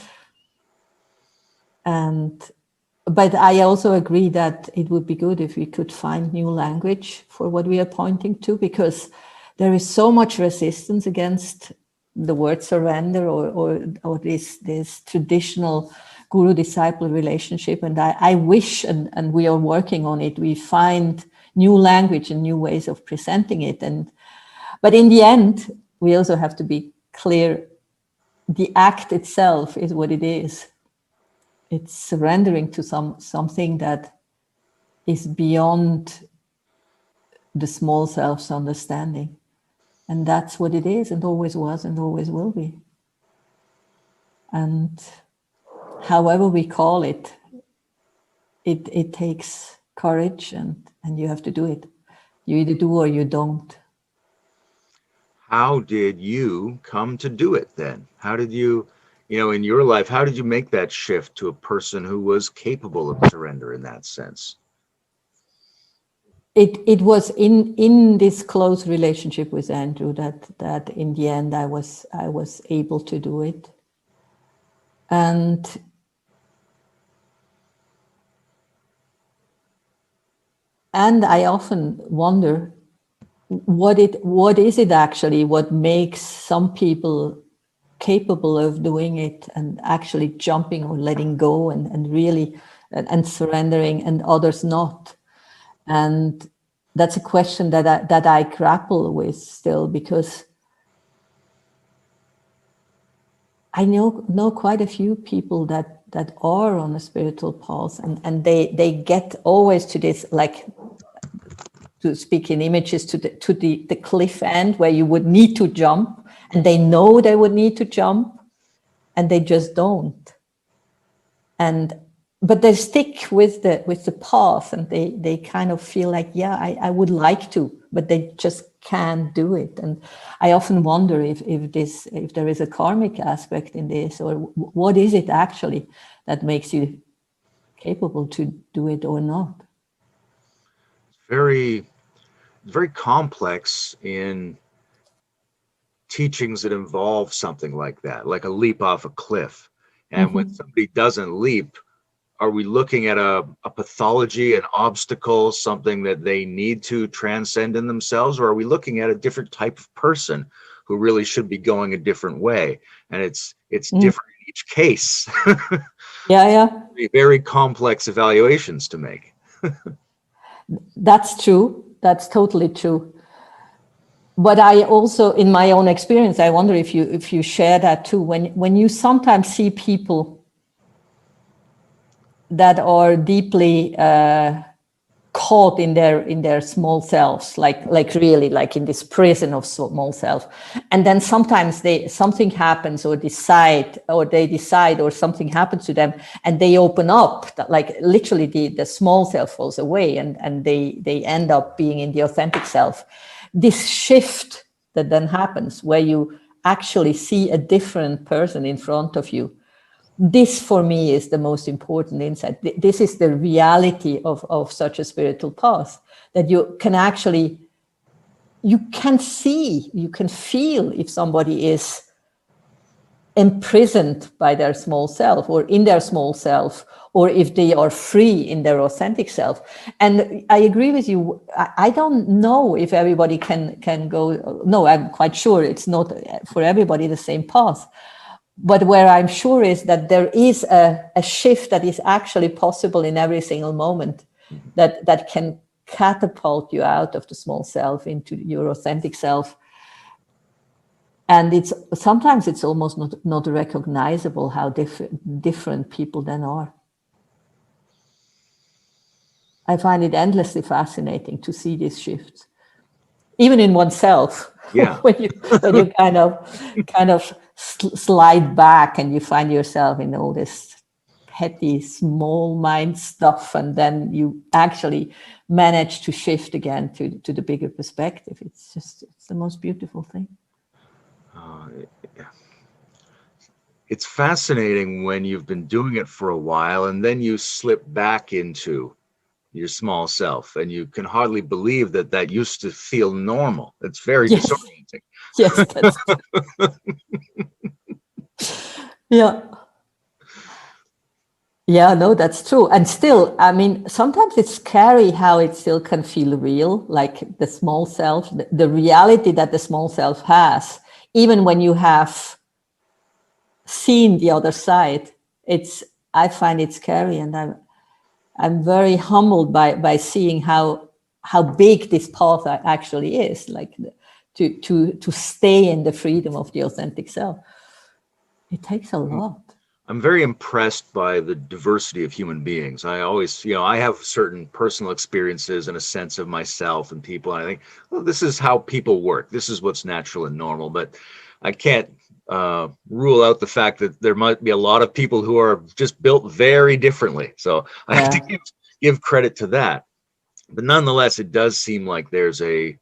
But I also agree that it would be good if we could find new language for what we are pointing to, because there is so much resistance against the word surrender or this traditional guru-disciple relationship. And I wish, and we are working on it, we find new language and new ways of presenting it. But in the end, we also have to be clear, the act itself is what it is. It's surrendering to something that is beyond the small self's understanding. And that's what it is, and always was, and always will be. And however we call it, it takes courage, and you have to do it. You either do or you don't. How did you come to do it then? How did you, in your life, how did you make that shift to a person who was capable of surrender in that sense? It was in this close relationship with Andrew that in the end I was able to do it. And I often wonder what is it actually what makes some people capable of doing it and actually jumping or letting go and really and surrendering, and others not. And that's a question that I grapple with still, because I know quite a few people that are on a spiritual path, and they get always to this, like, to speak in images, to the cliff end where you would need to jump, and they know they would need to jump, and they just don't. And but they stick with the path, and they kind of feel like, yeah, I would like to, but they just can't do it. And I often wonder if there is a karmic aspect in this, or what is it actually that makes you capable to do it or not. Very complex in teachings that involve something like that, like a leap off a cliff. And when somebody doesn't leap, are we looking at a pathology, an obstacle, something that they need to transcend in themselves? Or are we looking at a different type of person who really should be going a different way? And it's different in each case. Yeah. Very complex evaluations to make. That's true. That's totally true. But I also, in my own experience, I wonder if you share that too. When you sometimes see people that are deeply caught in their small selves, like really like in this prison of small self, and then sometimes something happens, or they decide, or something happens to them, and they open up, like literally the small self falls away, and they end up being in the authentic self. This shift that then happens, where you actually see a different person in front of you. This, for me, is the most important insight. This is the reality of such a spiritual path, that you can actually, you can see, you can feel if somebody is imprisoned by their small self, or in their small self, or if they are free in their authentic self. And I agree with you. I don't know if everybody can go. No, I'm quite sure it's not for everybody the same path. But where I'm sure is that there is a shift that is actually possible in every single moment, that can catapult you out of the small self into your authentic self. And sometimes it's almost not recognizable how different people then are. I find it endlessly fascinating to see these shifts, even in oneself. Yeah. when you kind of slide back, and you find yourself in all this petty, small mind stuff, and then you actually manage to shift again to the bigger perspective. It's the most beautiful thing. It's fascinating when you've been doing it for a while, and then you slip back into your small self, and you can hardly believe that used to feel normal. It's very disorienting. Yes, that's yeah. Yeah, no, that's true. And still, I mean, sometimes it's scary how it still can feel real, like the small self, the reality that the small self has, even when you have seen the other side. I find it scary, and I'm very humbled by seeing how big this path actually is, like to stay in the freedom of the authentic self. It takes a lot. I'm very impressed by the diversity of human beings. I always, I have certain personal experiences and a sense of myself and people, and I think, well, this is how people work. This is what's natural and normal. But I can't rule out the fact that there might be a lot of people who are just built very differently. So I have to give credit to that. But nonetheless, it does seem like there's a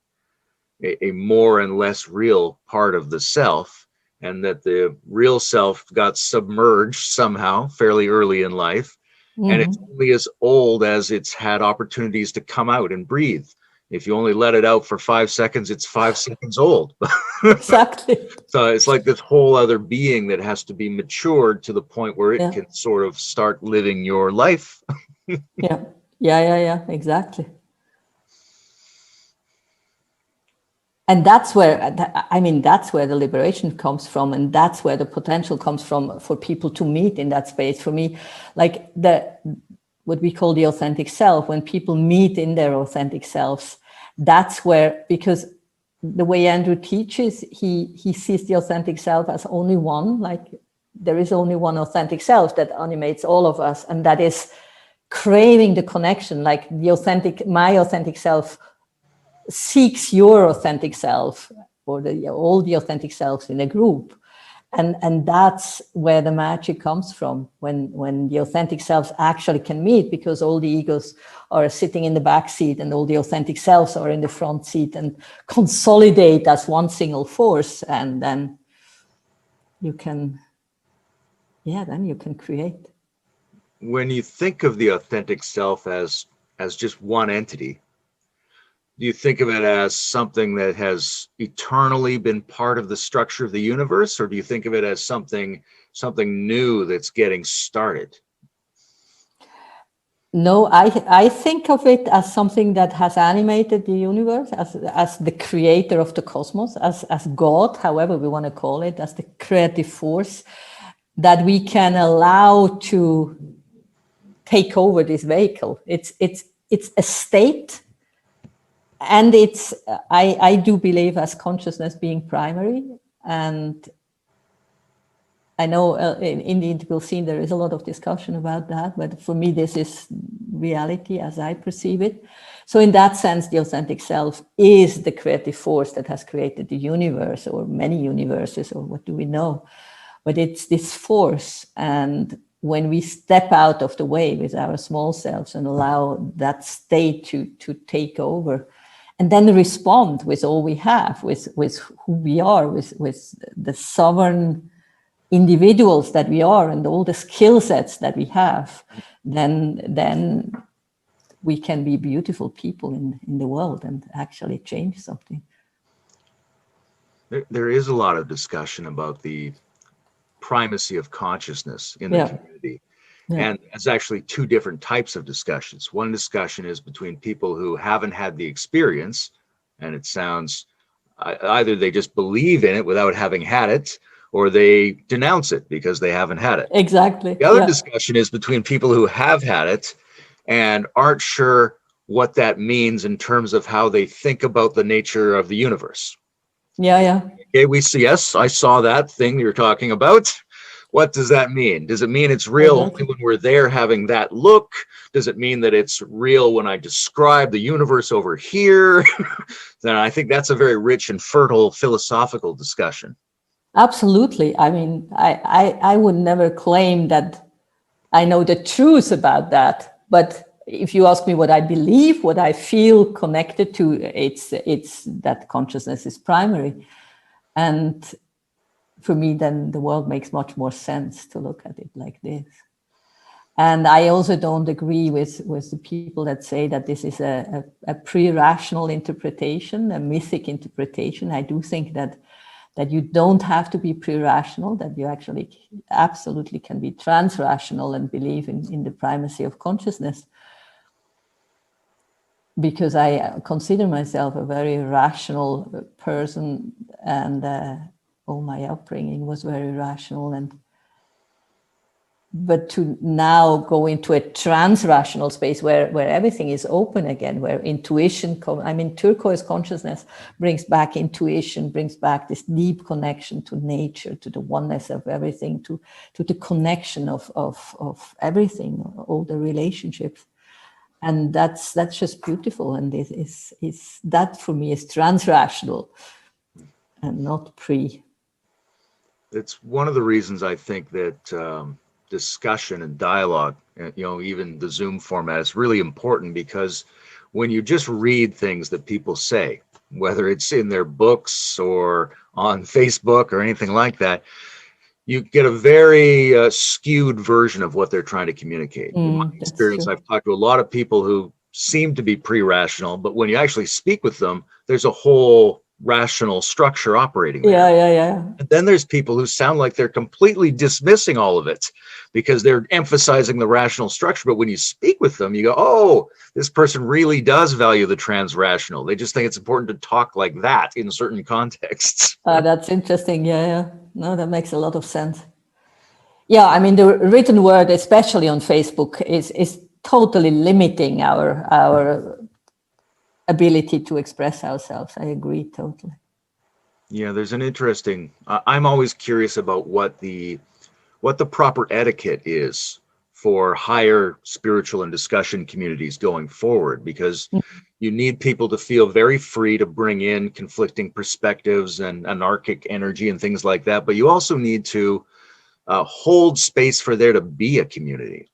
more and less real part of the self, and that the real self got submerged somehow fairly early in life. And it's only as old as it's had opportunities to come out and breathe. If you only let it out for 5 seconds, it's 5 seconds old. Exactly. So it's like this whole other being that has to be matured to the point where it can sort of start living your life. Yeah, exactly. And that's where the liberation comes from, and that's where the potential comes from for people to meet in that space. For me, like what we call the authentic self, when people meet in their authentic selves, that's where, because the way Andrew teaches, he sees the authentic self as only one, like there is only one authentic self that animates all of us, and that is craving the connection, like my authentic self seeks your authentic self, or all the authentic selves in a group. And that's where the magic comes from, when the authentic selves actually can meet, because all the egos are sitting in the back seat and all the authentic selves are in the front seat and consolidate as one single force. And then you can, then you can create. When you think of the authentic self as just one entity, do you think of it as something that has eternally been part of the structure of the universe, or do you think of it as something new that's getting started? No, I think of it as something that has animated the universe, as the creator of the cosmos, as God, however we want to call it, as the creative force that we can allow to take over this vehicle. It's a state. And it's, I do believe, as consciousness being primary. And I know in the integral scene, there is a lot of discussion about that. But for me, this is reality as I perceive it. So in that sense, the authentic self is the creative force that has created the universe, or many universes, or what do we know? But it's this force. And when we step out of the way with our small selves and allow that state to take over, and then respond with all we have, with who we are, with the sovereign individuals that we are, and all the skill sets that we have, then we can be beautiful people in the world and actually change something. There is a lot of discussion about the primacy of consciousness in the community. Yeah. And it's actually two different types of discussions. One discussion is between people who haven't had the experience, and it sounds either they just believe in it without having had it, or they denounce it because they haven't had it. Exactly. The other discussion is between people who have had it and aren't sure what that means in terms of how they think about the nature of the universe. Okay, we see, yes, I saw that thing you're talking about. What does that mean? Does it mean it's real only when we're there having that look? Does it mean that it's real when I describe the universe over here? Then I think that's a very rich and fertile philosophical discussion. Absolutely. I mean, I would never claim that I know the truth about that. But if you ask me what I believe, what I feel connected to, it's that consciousness is primary. And for me, then the world makes much more sense to look at it like this. And I also don't agree with the people that say that this is a pre-rational interpretation, a mythic interpretation. I do think that you don't have to be pre-rational, that you actually absolutely can be trans-rational and believe in the primacy of consciousness. Because I consider myself a very rational person, and all my upbringing was very rational. But to now go into a trans-rational space where everything is open again, where intuition, turquoise consciousness brings back intuition, brings back this deep connection to nature, to the oneness of everything, to the connection of everything, all the relationships. And that's just beautiful. And it is that for me is trans-rational and not pre. It's one of the reasons I think that discussion and dialogue, even the Zoom format, is really important, because when you just read things that people say, whether it's in their books or on Facebook or anything like that, you get a very skewed version of what they're trying to communicate. In my experience, I've talked to a lot of people who seem to be pre-rational, but when you actually speak with them, there's a whole rational structure operating there. Yeah. And then there's people who sound like they're completely dismissing all of it because they're emphasizing the rational structure. But when you speak with them, you go, oh, this person really does value the trans-rational. They just think it's important to talk like that in certain contexts. That's interesting. Yeah. No, that makes a lot of sense. Yeah, I mean, the written word, especially on Facebook, is totally limiting our ability to express ourselves. I agree totally. Yeah, there's an interesting, I'm always curious about what the proper etiquette is for higher spiritual and discussion communities going forward, because you need people to feel very free to bring in conflicting perspectives and anarchic energy and things like that. But you also need to hold space for there to be a community.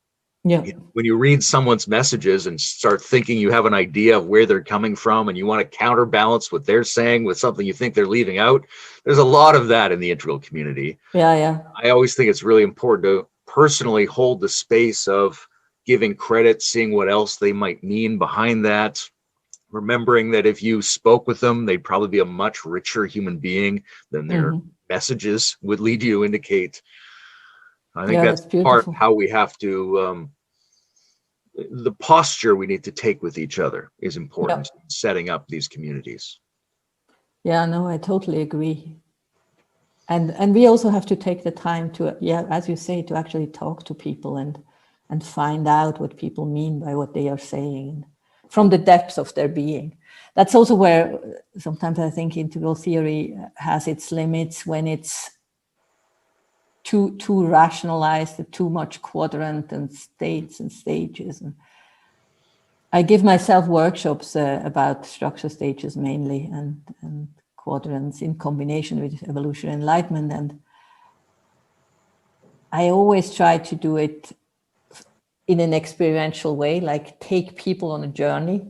Yeah. When you read someone's messages and start thinking you have an idea of where they're coming from and you want to counterbalance what they're saying with something you think they're leaving out, there's a lot of that in the integral community. Yeah. I always think it's really important to personally hold the space of giving credit, seeing what else they might mean behind that, remembering that if you spoke with them, they'd probably be a much richer human being than their messages would lead you to indicate. I think that's part how we have to, the posture we need to take with each other is important in setting up these communities. Yeah, no, I totally agree. And we also have to take the time to, as you say, to actually talk to people and find out what people mean by what they are saying from the depths of their being. That's also where sometimes I think integral theory has its limits, when it's too rationalized, too much quadrant and states and stages. And I give myself workshops about structure stages mainly and quadrants in combination with evolutionary enlightenment. And I always try to do it in an experiential way, like take people on a journey,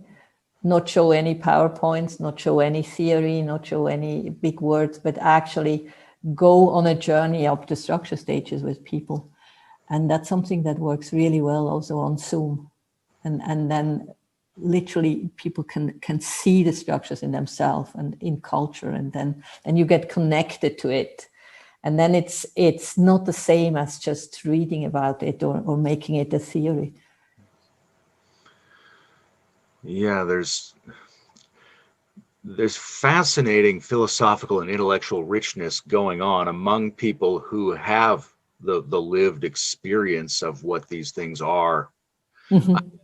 not show any PowerPoints, not show any theory, not show any big words, but actually go on a journey up the structure stages with people. And that's something that works really well also on Zoom. And then literally people can see the structures in themselves and in culture, and then you get connected to it. And then it's not the same as just reading about it or making it a theory. Yeah, there's fascinating philosophical and intellectual richness going on among people who have the lived experience of what these things are.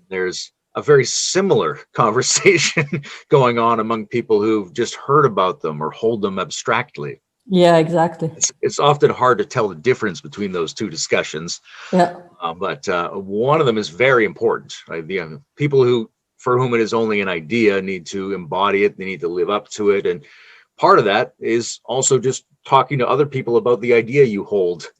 There's a very similar conversation going on among people who've just heard about them or hold them abstractly. Yeah, exactly. It's often hard to tell the difference between those two discussions. Yeah. But one of them is very important. Right? The people for whom it is only an idea need to embody it. They need to live up to it. And part of that is also just talking to other people about the idea you hold.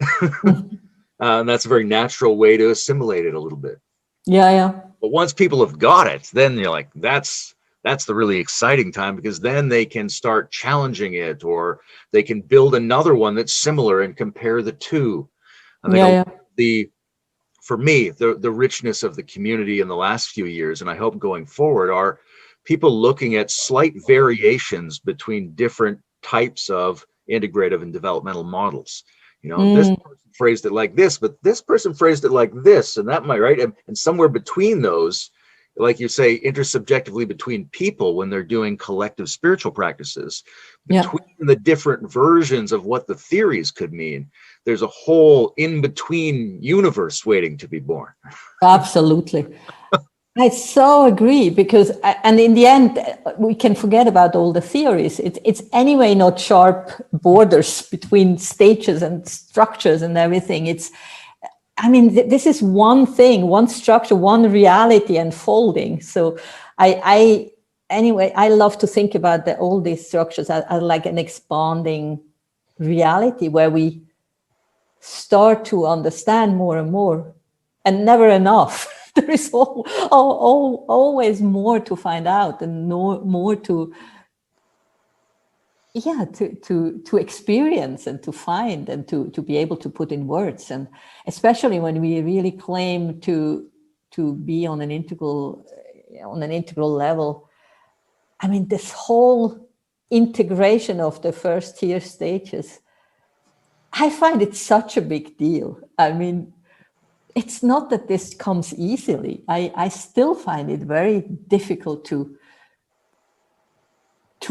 And that's a very natural way to assimilate it a little bit. Yeah. But once people have got it, then you're like, that's the really exciting time, because then they can start challenging it, or they can build another one that's similar and compare the two. I think for me, the richness of the community in the last few years, and I hope going forward, are people looking at slight variations between different types of integrative and developmental models. This person phrased it like this, but this person phrased it like this, and that might, right? And somewhere between those, like you say, intersubjectively between people when they're doing collective spiritual practices, between the different versions of what the theories could mean, there's a whole in-between universe waiting to be born. Absolutely. I so agree, because, and in the end, we can forget about all the theories. It's anyway not sharp borders between stages and structures and everything. This is one thing, one structure, one reality unfolding. So I love to think about all these structures as like an expanding reality where we start to understand more and more, and never enough. There is always more to find out, and more to experience and to find and to be able to put in words. And especially when we really claim to be on an integral level. This whole integration of the first tier stages, I find it such a big deal. It's not that this comes easily. I still find it very difficult to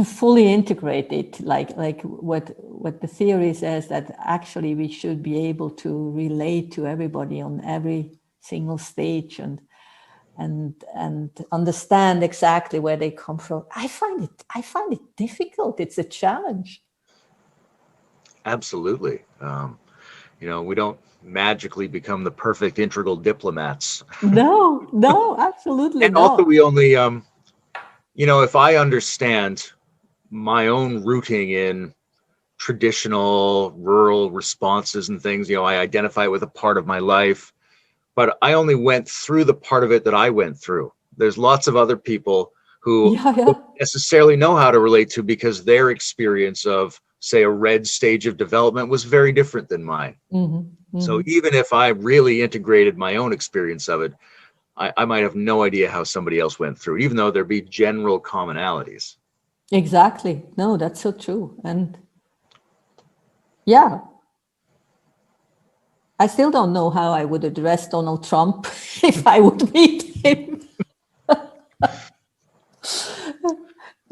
fully integrate it, like what the theory says, that actually we should be able to relate to everybody on every single stage and understand exactly where they come from. I find it difficult. It's a challenge. Absolutely. We don't magically become the perfect integral diplomats. No, no, absolutely And also not. we only, if I understand my own rooting in traditional rural responses and things, I identify with a part of my life, but I only went through the part of it that I went through. There's lots of other people who Yeah, yeah. don't necessarily know how to relate to, because their experience of, say, a red stage of development was very different than mine. So even if I really integrated my own experience of it, I might have no idea how somebody else went through it, even though there'd be general commonalities. Exactly. No, that's so true. And yeah, I still don't know how I would address Donald Trump if I would meet him.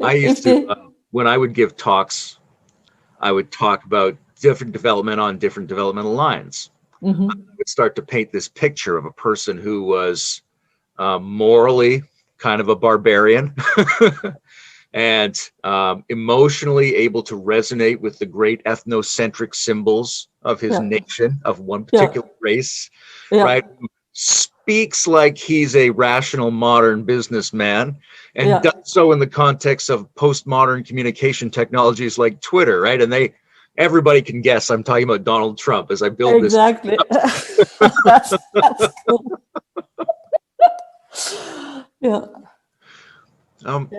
I If used to, they, when I would give talks, I would talk about different development on different developmental lines. I would start to paint this picture of a person who was morally kind of a barbarian and emotionally able to resonate with the great ethnocentric symbols of his yeah, nation, of one yeah, particular race, yeah, right? Who speaks like he's a rational modern businessman and yeah, does so in the context of postmodern communication technologies like Twitter, right? And everybody can guess I'm talking about Donald Trump as I build this. exactly. That's cool. Yeah, yeah.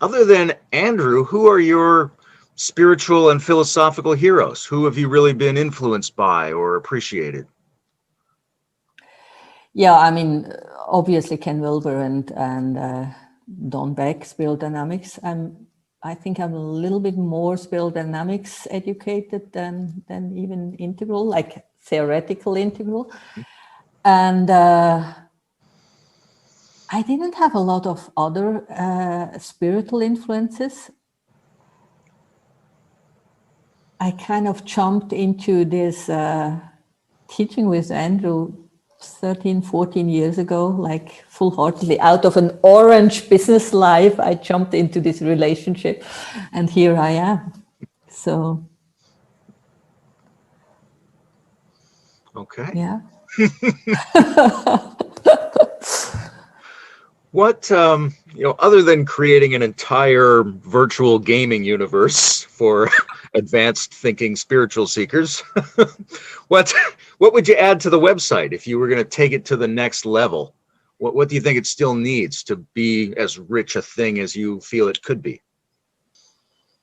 Other than Andrew, who are your spiritual and philosophical heroes? Who have you really been influenced by or appreciated? Yeah, I mean, obviously Ken Wilber and Don Beck, Spiral Dynamics. I think I'm a little bit more Spiral Dynamics educated than even integral, like theoretical integral. And I didn't have a lot of other spiritual influences. I kind of jumped into this teaching with Andrew 13, 14 years ago, like full-heartedly out of an orange business life. I jumped into this relationship and here I am. So, Okay. yeah. What, other than creating an entire virtual gaming universe for advanced thinking spiritual seekers, what what would you add to the website if you were going to take it to the next level? What do you think it still needs to be as rich a thing as you feel it could be?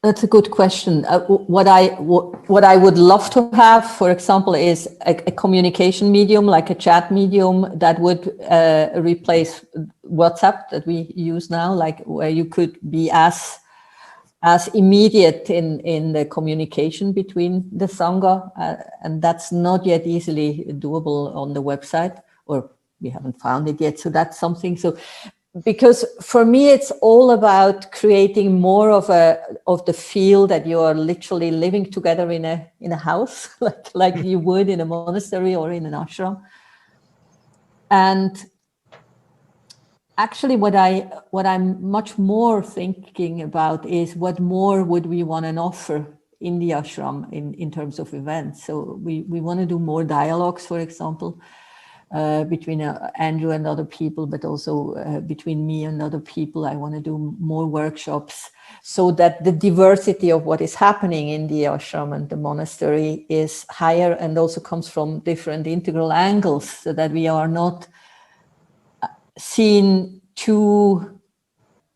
That's a good question. What I would love to have, for example, is a communication medium, like a chat medium that would replace WhatsApp that we use now, like where you could be as immediate in the communication between the Sangha, and that's not yet easily doable on the website, or we haven't found it yet. So that's something. So because for me it's all about creating more of the feel that you are literally living together in a house, like you would in a monastery or in an ashram. And actually what I'm much more thinking about is what more would we want to offer in the ashram in terms of events. So we want to do more dialogues, for example, between Andrew and other people, but also between me and other people. I want to do more workshops so that the diversity of what is happening in the ashram and the monastery is higher and also comes from different integral angles, so that we are not seen too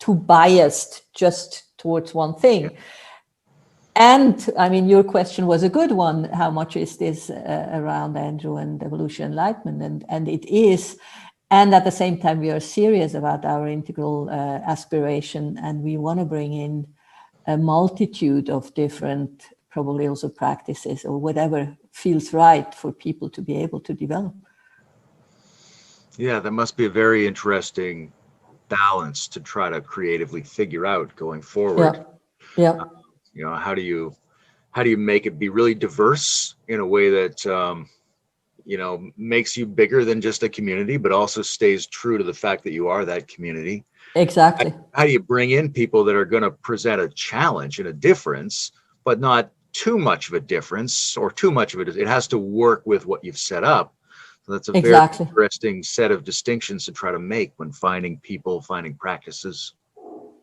biased just towards one thing. And I mean, your question was a good one. How much is this around Andrew and evolutionary enlightenment? And it is. And at the same time, we are serious about our integral aspiration, and we want to bring in a multitude of different, probably also practices or whatever feels right for people to be able to develop. Yeah, that must be a very interesting balance to try to creatively figure out going forward. Yeah. How do you make it be really diverse in a way that makes you bigger than just a community, but also stays true to the fact that you are that community? Exactly. How do you bring in people that are going to present a challenge and a difference, but not too much of a difference or too much of it. It has to work with what you've set up. So that's a very Exactly. interesting set of distinctions to try to make when finding people, finding practices.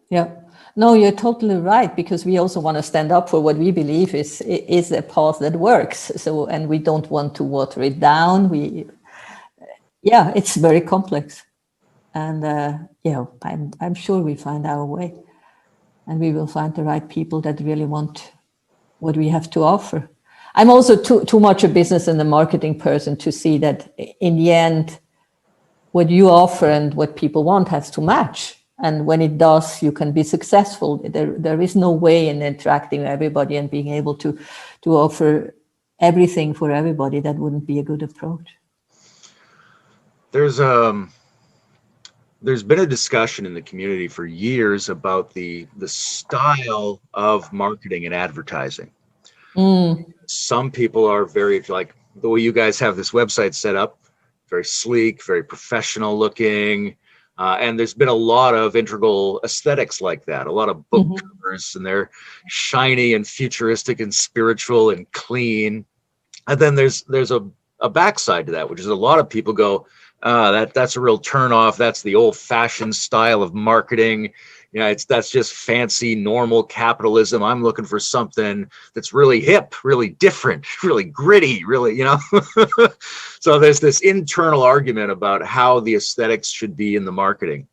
Yeah. No, you're totally right, because we also want to stand up for what we believe is a path that works. So, and we don't want to water it down. Yeah, it's very complex. And I'm sure we find our way, and we will find the right people that really want what we have to offer. I'm also too much a business and a marketing person to see that in the end, what you offer and what people want has to match. And when it does, you can be successful. There is no way in attracting everybody and being able to offer everything for everybody. That wouldn't be a good approach. There's been a discussion in the community for years about the style of marketing and advertising. Some people are very, like the way you guys have this website set up, very sleek, very professional looking. And there's been a lot of integral aesthetics like that, a lot of book covers, and they're shiny and futuristic and spiritual and clean. And then there's a backside to that, which is a lot of people go, that's a real turnoff. That's the old-fashioned style of marketing. You know, that's just fancy, normal capitalism. I'm looking for something that's really hip, really different, really gritty, really, you know. So there's this internal argument about how the aesthetics should be in the marketing,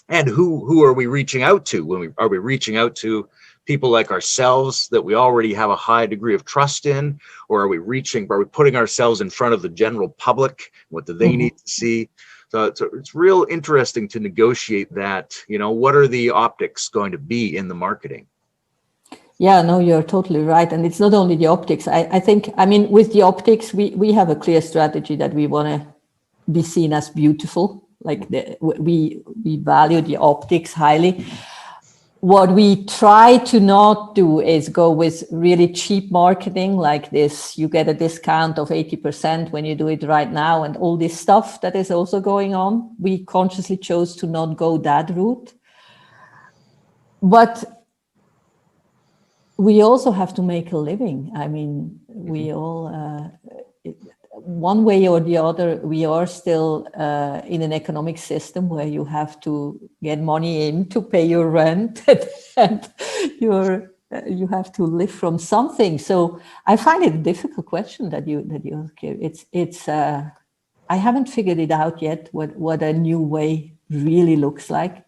and who are we reaching out to? Are we reaching out to people like ourselves that we already have a high degree of trust in, or are we putting ourselves in front of the general public? What do they need to see? So it's real interesting to negotiate that, you know, what are the optics going to be in the marketing? Yeah, no, you're totally right. And it's not only the optics. I think, I mean, with the optics, we have a clear strategy that we want to be seen as beautiful. Like we value the optics highly. What we try to not do is go with really cheap marketing like this. You get a discount of 80% when you do it right now, and all this stuff that is also going on. We consciously chose to not go that route. But we also have to make a living. I mean, we all, one way or the other, we are still in an economic system where you have to get money in to pay your rent, and you have to live from something. So I find it a difficult question that you ask. It's I haven't figured it out yet what a new way really looks like,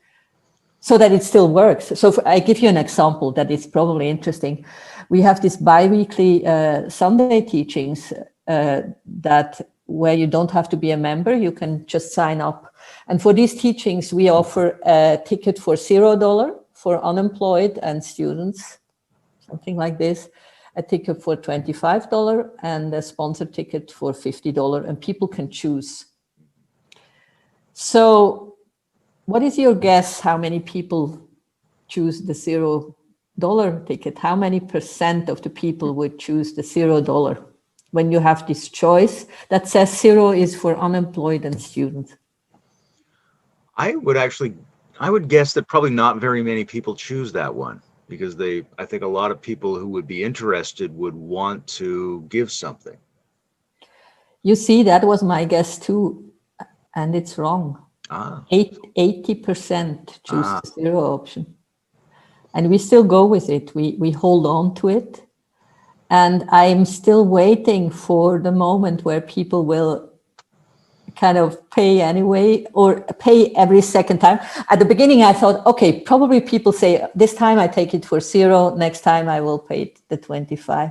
so that it still works. So I give you an example that is probably interesting. We have this bi-weekly Sunday teachings that where you don't have to be a member, you can just sign up. And for these teachings, we offer a ticket for $0 for unemployed and students, something like this, a ticket for $25 and a sponsored ticket for $50, and people can choose. So what is your guess how many people choose the $0 ticket? How many % of the people would choose the $0 when you have this choice that says 0 is for unemployed and students? I would guess that probably not very many people choose that one, because I think a lot of people who would be interested would want to give something. You see, that was my guess too, and it's wrong. 80% choose the 0 option. And we still go with it. We hold on to it. And I'm still waiting for the moment where people will kind of pay anyway, or pay every second time. At the beginning, I thought, okay, probably people say, this time I take it for 0, next time I will pay the 25.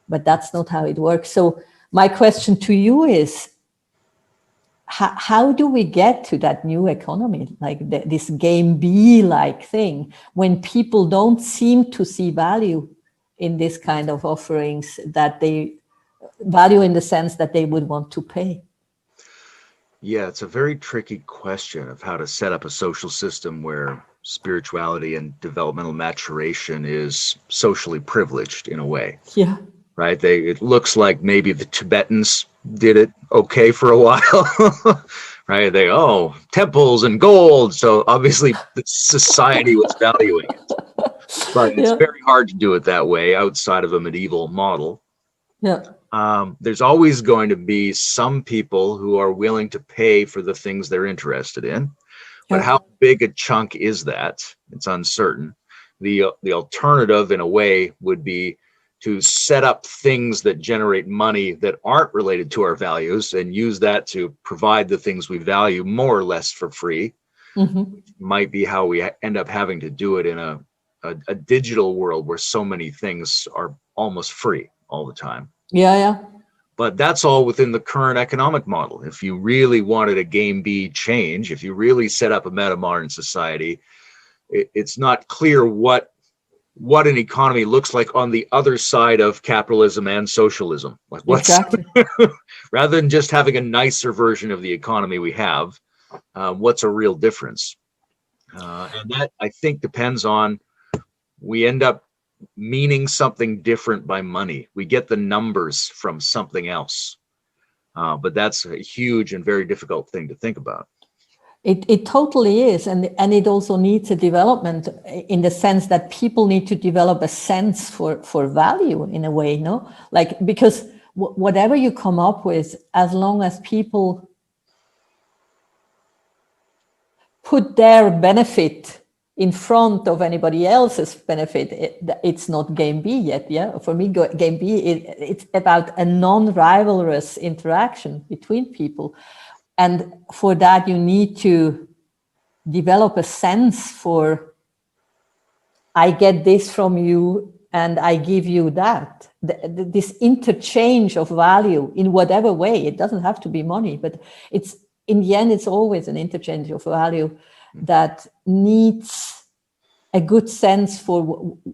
But that's not how it works. So my question to you is, how do we get to that new economy, like this game B-like thing, when people don't seem to see value in this kind of offerings, that they value in the sense that they would want to pay? Yeah, it's a very tricky question of how to set up a social system where spirituality and developmental maturation is socially privileged in a way. Yeah. Right? It looks like maybe the Tibetans did it okay for a while, right? Temples and gold. So obviously the society was valuing it. But it's Yeah, very hard to do it that way outside of a medieval model. yeah, There's always going to be some people who are willing to pay for the things they're interested in. But yeah. how big a chunk is that? It's uncertain. The alternative, in a way, would be to set up things that generate money that aren't related to our values and use that to provide the things we value more or less for free. Hmm. Might be how we end up having to do it in a digital world where so many things are almost free all the time. Yeah, yeah. But that's all within the current economic model. If you really wanted a game B change, if you really set up a meta-modern society, it's not clear what an economy looks like on the other side of capitalism and socialism. Like what's Exactly. rather than just having a nicer version of the economy we have, what's a real difference? And that, I think, depends on, we end up meaning something different by money. We get the numbers from something else. But that's a huge and very difficult thing to think about. It totally is, and it also needs a development in the sense that people need to develop a sense for value in a way, no? Like, because whatever you come up with, as long as people put their benefit in front of anybody else's benefit, it's not game B yet. Yeah, for me, game B it's about a non-rivalrous interaction between people, and for that you need to develop a sense for, I get this from you and I give you that. This interchange of value in whatever way. It doesn't have to be money, but it's, in the end, it's always an interchange of value that needs a good sense for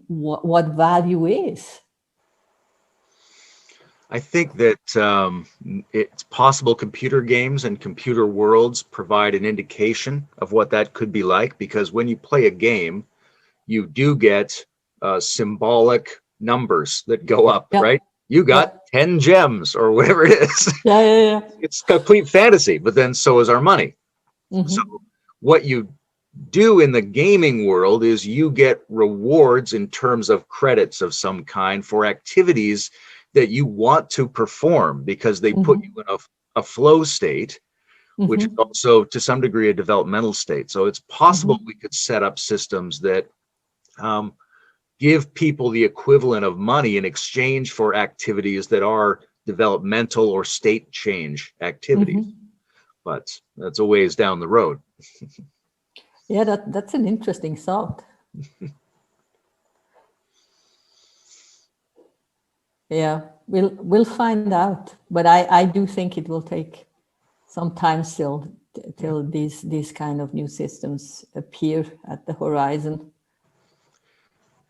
what value is. I think that it's possible computer games and computer worlds provide an indication of what that could be like, because when you play a game, you do get symbolic numbers that go up, Yeah. right? You got 10 gems or whatever it is. Yeah. It's complete fantasy, but then so is our money. Mm-hmm. So what you do in the gaming world is you get rewards in terms of credits of some kind for activities that you want to perform, because they put you in a flow state, which is also to some degree a developmental state. So it's possible we could set up systems that give people the equivalent of money in exchange for activities that are developmental or state change activities. But that's a ways down the road. Yeah, that's an interesting thought. Yeah, we'll find out, but I do think it will take some time still till these kind of new systems appear at the horizon.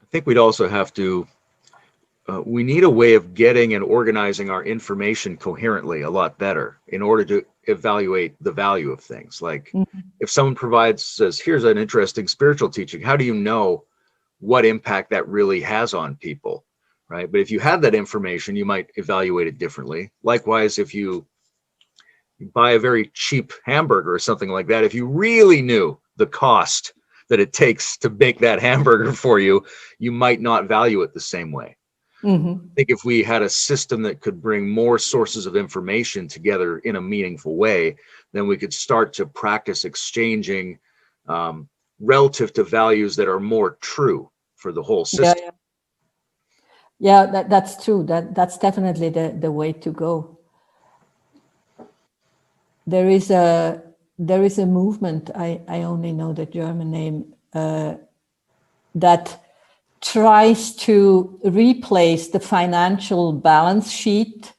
I think we'd also have to, we need a way of getting and organizing our information coherently a lot better in order to evaluate the value of things. Like if someone says, here's an interesting spiritual teaching, how do you know what impact that really has on people? Right? But if you have that information, you might evaluate it differently. Likewise, if you buy a very cheap hamburger or something like that, if you really knew the cost that it takes to make that hamburger for you, you might not value it the same way. I think if we had a system that could bring more sources of information together in a meaningful way, then we could start to practice exchanging relative to values that are more true for the whole system. Yeah, that's true. That's definitely the way to go. There is a movement, I only know the German name, that tries to replace the financial balance sheet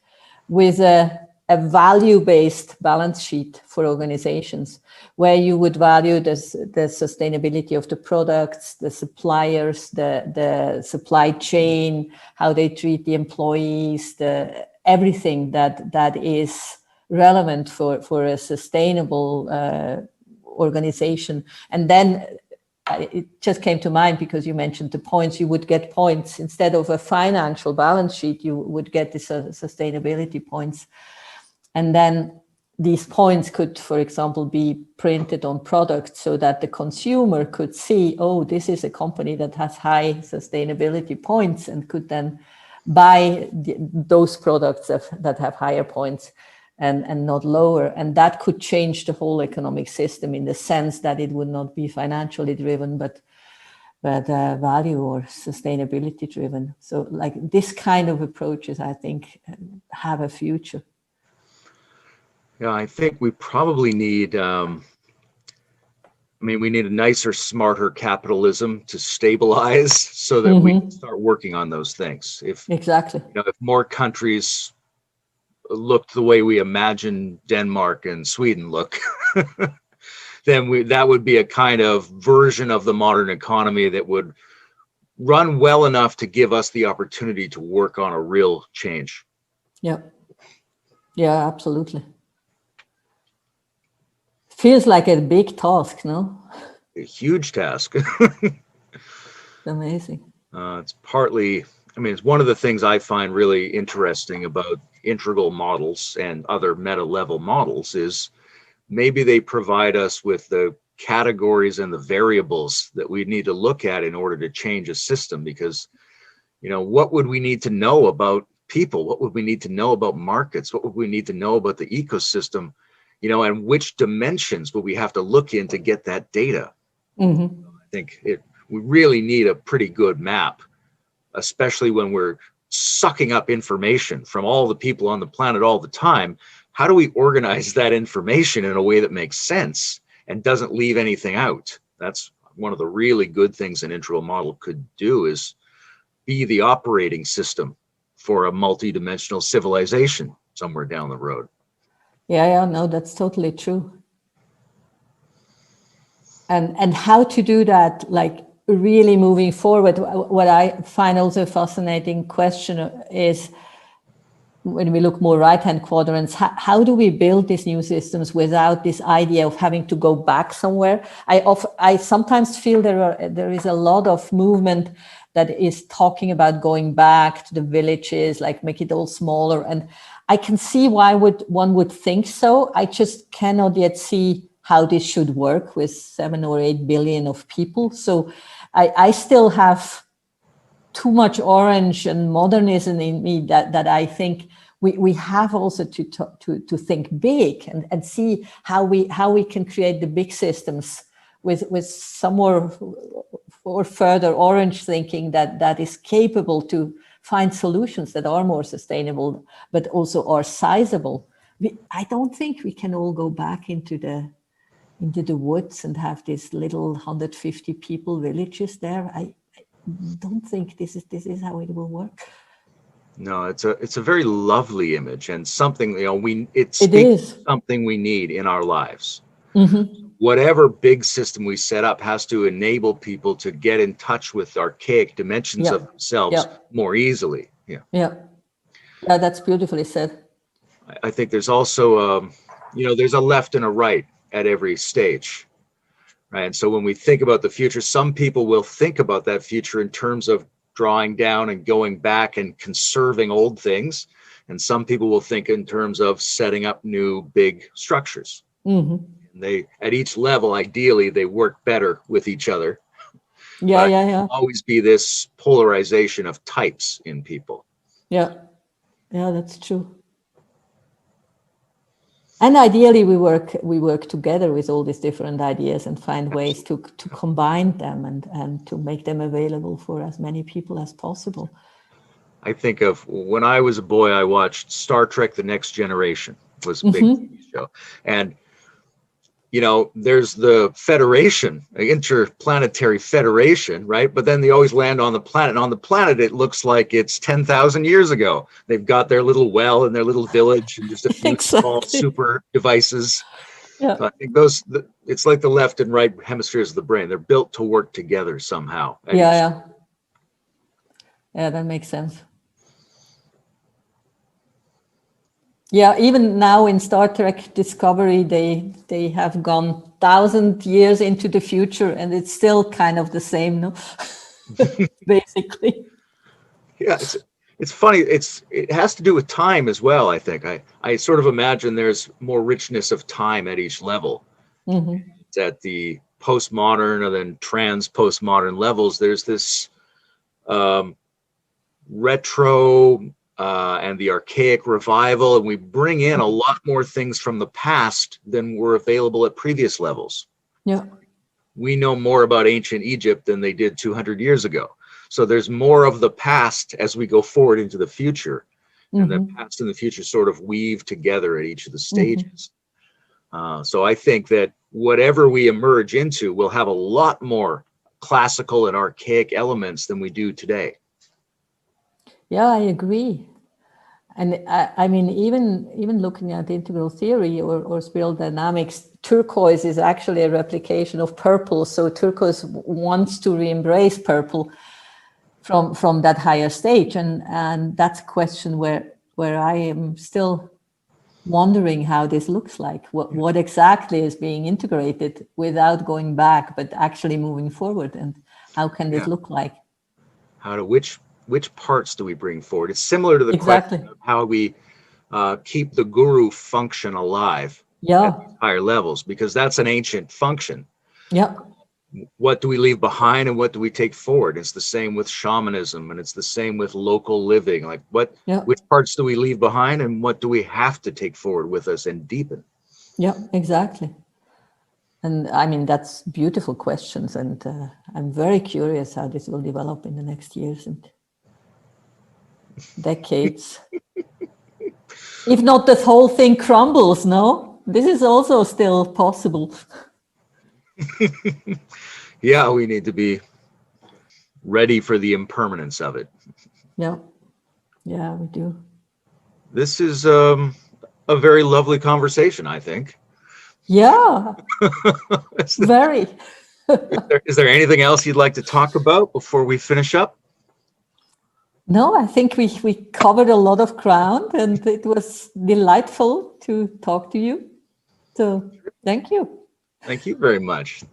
with a value-based balance sheet for organizations, where you would value the sustainability of the products, the suppliers, the supply chain, how they treat the employees, everything that is relevant for a sustainable organization. And then it just came to mind because you mentioned the points. You would get points instead of a financial balance sheet. You would get the sustainability points, and then these points could, for example, be printed on products so that the consumer could see, oh, this is a company that has high sustainability points, and could then buy those products that have higher points and not lower. And that could change the whole economic system in the sense that it would not be financially driven, but value or sustainability driven. So like this kind of approaches, I think, have a future. Yeah, I think we probably need, we need a nicer, smarter capitalism to stabilize so that we can start working on those things. Exactly. If more countries looked the way we imagine Denmark and Sweden look, then that would be a kind of version of the modern economy that would run well enough to give us the opportunity to work on a real change. Yeah. Yeah, absolutely. Feels like a big task, no? A huge task. Amazing. It's partly, it's one of the things I find really interesting about integral models and other meta level models is maybe they provide us with the categories and the variables that we need to look at in order to change a system. Because, what would we need to know about people? What would we need to know about markets? What would we need to know about the ecosystem? And which dimensions will we have to look in to get that data? I think we really need a pretty good map, especially when we're sucking up information from all the people on the planet all the time. How do we organize that information in a way that makes sense and doesn't leave anything out? That's one of the really good things an integral model could do, is be the operating system for a multi-dimensional civilization somewhere down the road. Yeah, no, that's totally true. And how to do that, like really moving forward, what I find also a fascinating question is, when we look more right-hand quadrants, how do we build these new systems without this idea of having to go back somewhere? I sometimes feel there is a lot of movement that is talking about going back to the villages, like make it all smaller. And I can see why one would think so. I just cannot yet see how this should work with 7 or 8 billion of people. So I still have too much orange and modernism in me that I think we have also to think big and see how we can create the big systems with some more or further orange thinking that is capable to find solutions that are more sustainable, but also are sizable. I don't think we can all go back into the woods and have these little 150 people villages there. I don't think this is how it will work. No, it's a very lovely image, and something, it speaks to something we need in our lives. Whatever big system we set up has to enable people to get in touch with archaic dimensions of themselves more easily. Yeah, that's beautifully said. I think there's also, there's a left and a right at every stage, right? And so when we think about the future, some people will think about that future in terms of drawing down and going back and conserving old things. And some people will think in terms of setting up new big structures. They, at each level, ideally, they work better with each other. Yeah. Always be this polarization of types in people. Yeah, that's true. And ideally, we work together with all these different ideas and find ways to combine them and to make them available for as many people as possible. I think of when I was a boy, I watched Star Trek: The Next Generation. It was a big TV show. And there's the Federation, the Interplanetary Federation, right? But then they always land on the planet. And on the planet, it looks like it's 10,000 years ago. They've got their little well and their little village and just a few small super devices. Yeah. So I think it's like the left and right hemispheres of the brain. They're built to work together somehow. Yeah, that makes sense. Yeah, even now in Star Trek Discovery, they have gone 1,000 years into the future, and it's still kind of the same, no? Basically. Yeah, It's funny. It has to do with time as well. I think I sort of imagine there's more richness of time at each level. Mm-hmm. It's at the postmodern or then trans postmodern levels. There's this retro and the archaic revival, and we bring in a lot more things from the past than were available at previous levels. Yeah. We know more about ancient Egypt than they did 200 years ago. So there's more of the past as we go forward into the future. And the past and the future sort of weave together at each of the stages. So I think that whatever we emerge into will have a lot more classical and archaic elements than we do today. Yeah, I agree. And I mean, even looking at integral theory or spiral dynamics, turquoise is actually a replication of purple. So turquoise wants to re-embrace purple from that higher stage. And that's a question where I am still wondering how this looks like. What exactly is being integrated without going back, but actually moving forward? And how can this look like? Which parts do we bring forward? It's similar to the Exactly. question of how we keep the guru function alive at these higher levels, because that's an ancient function. Yeah. What do we leave behind and what do we take forward? It's the same with shamanism, and it's the same with local living. Like which parts do we leave behind and what do we have to take forward with us and deepen? Yeah, exactly. And I mean, that's beautiful questions. And I'm very curious how this will develop in the next years and decades. If not, this whole thing crumbles, no? This is also still possible. Yeah, we need to be ready for the impermanence of it. Yeah, we do. This is a very lovely conversation, I think. Yeah, very. Is there anything else you'd like to talk about before we finish up? No, I think we covered a lot of ground and it was delightful to talk to you. So thank you. Thank you very much.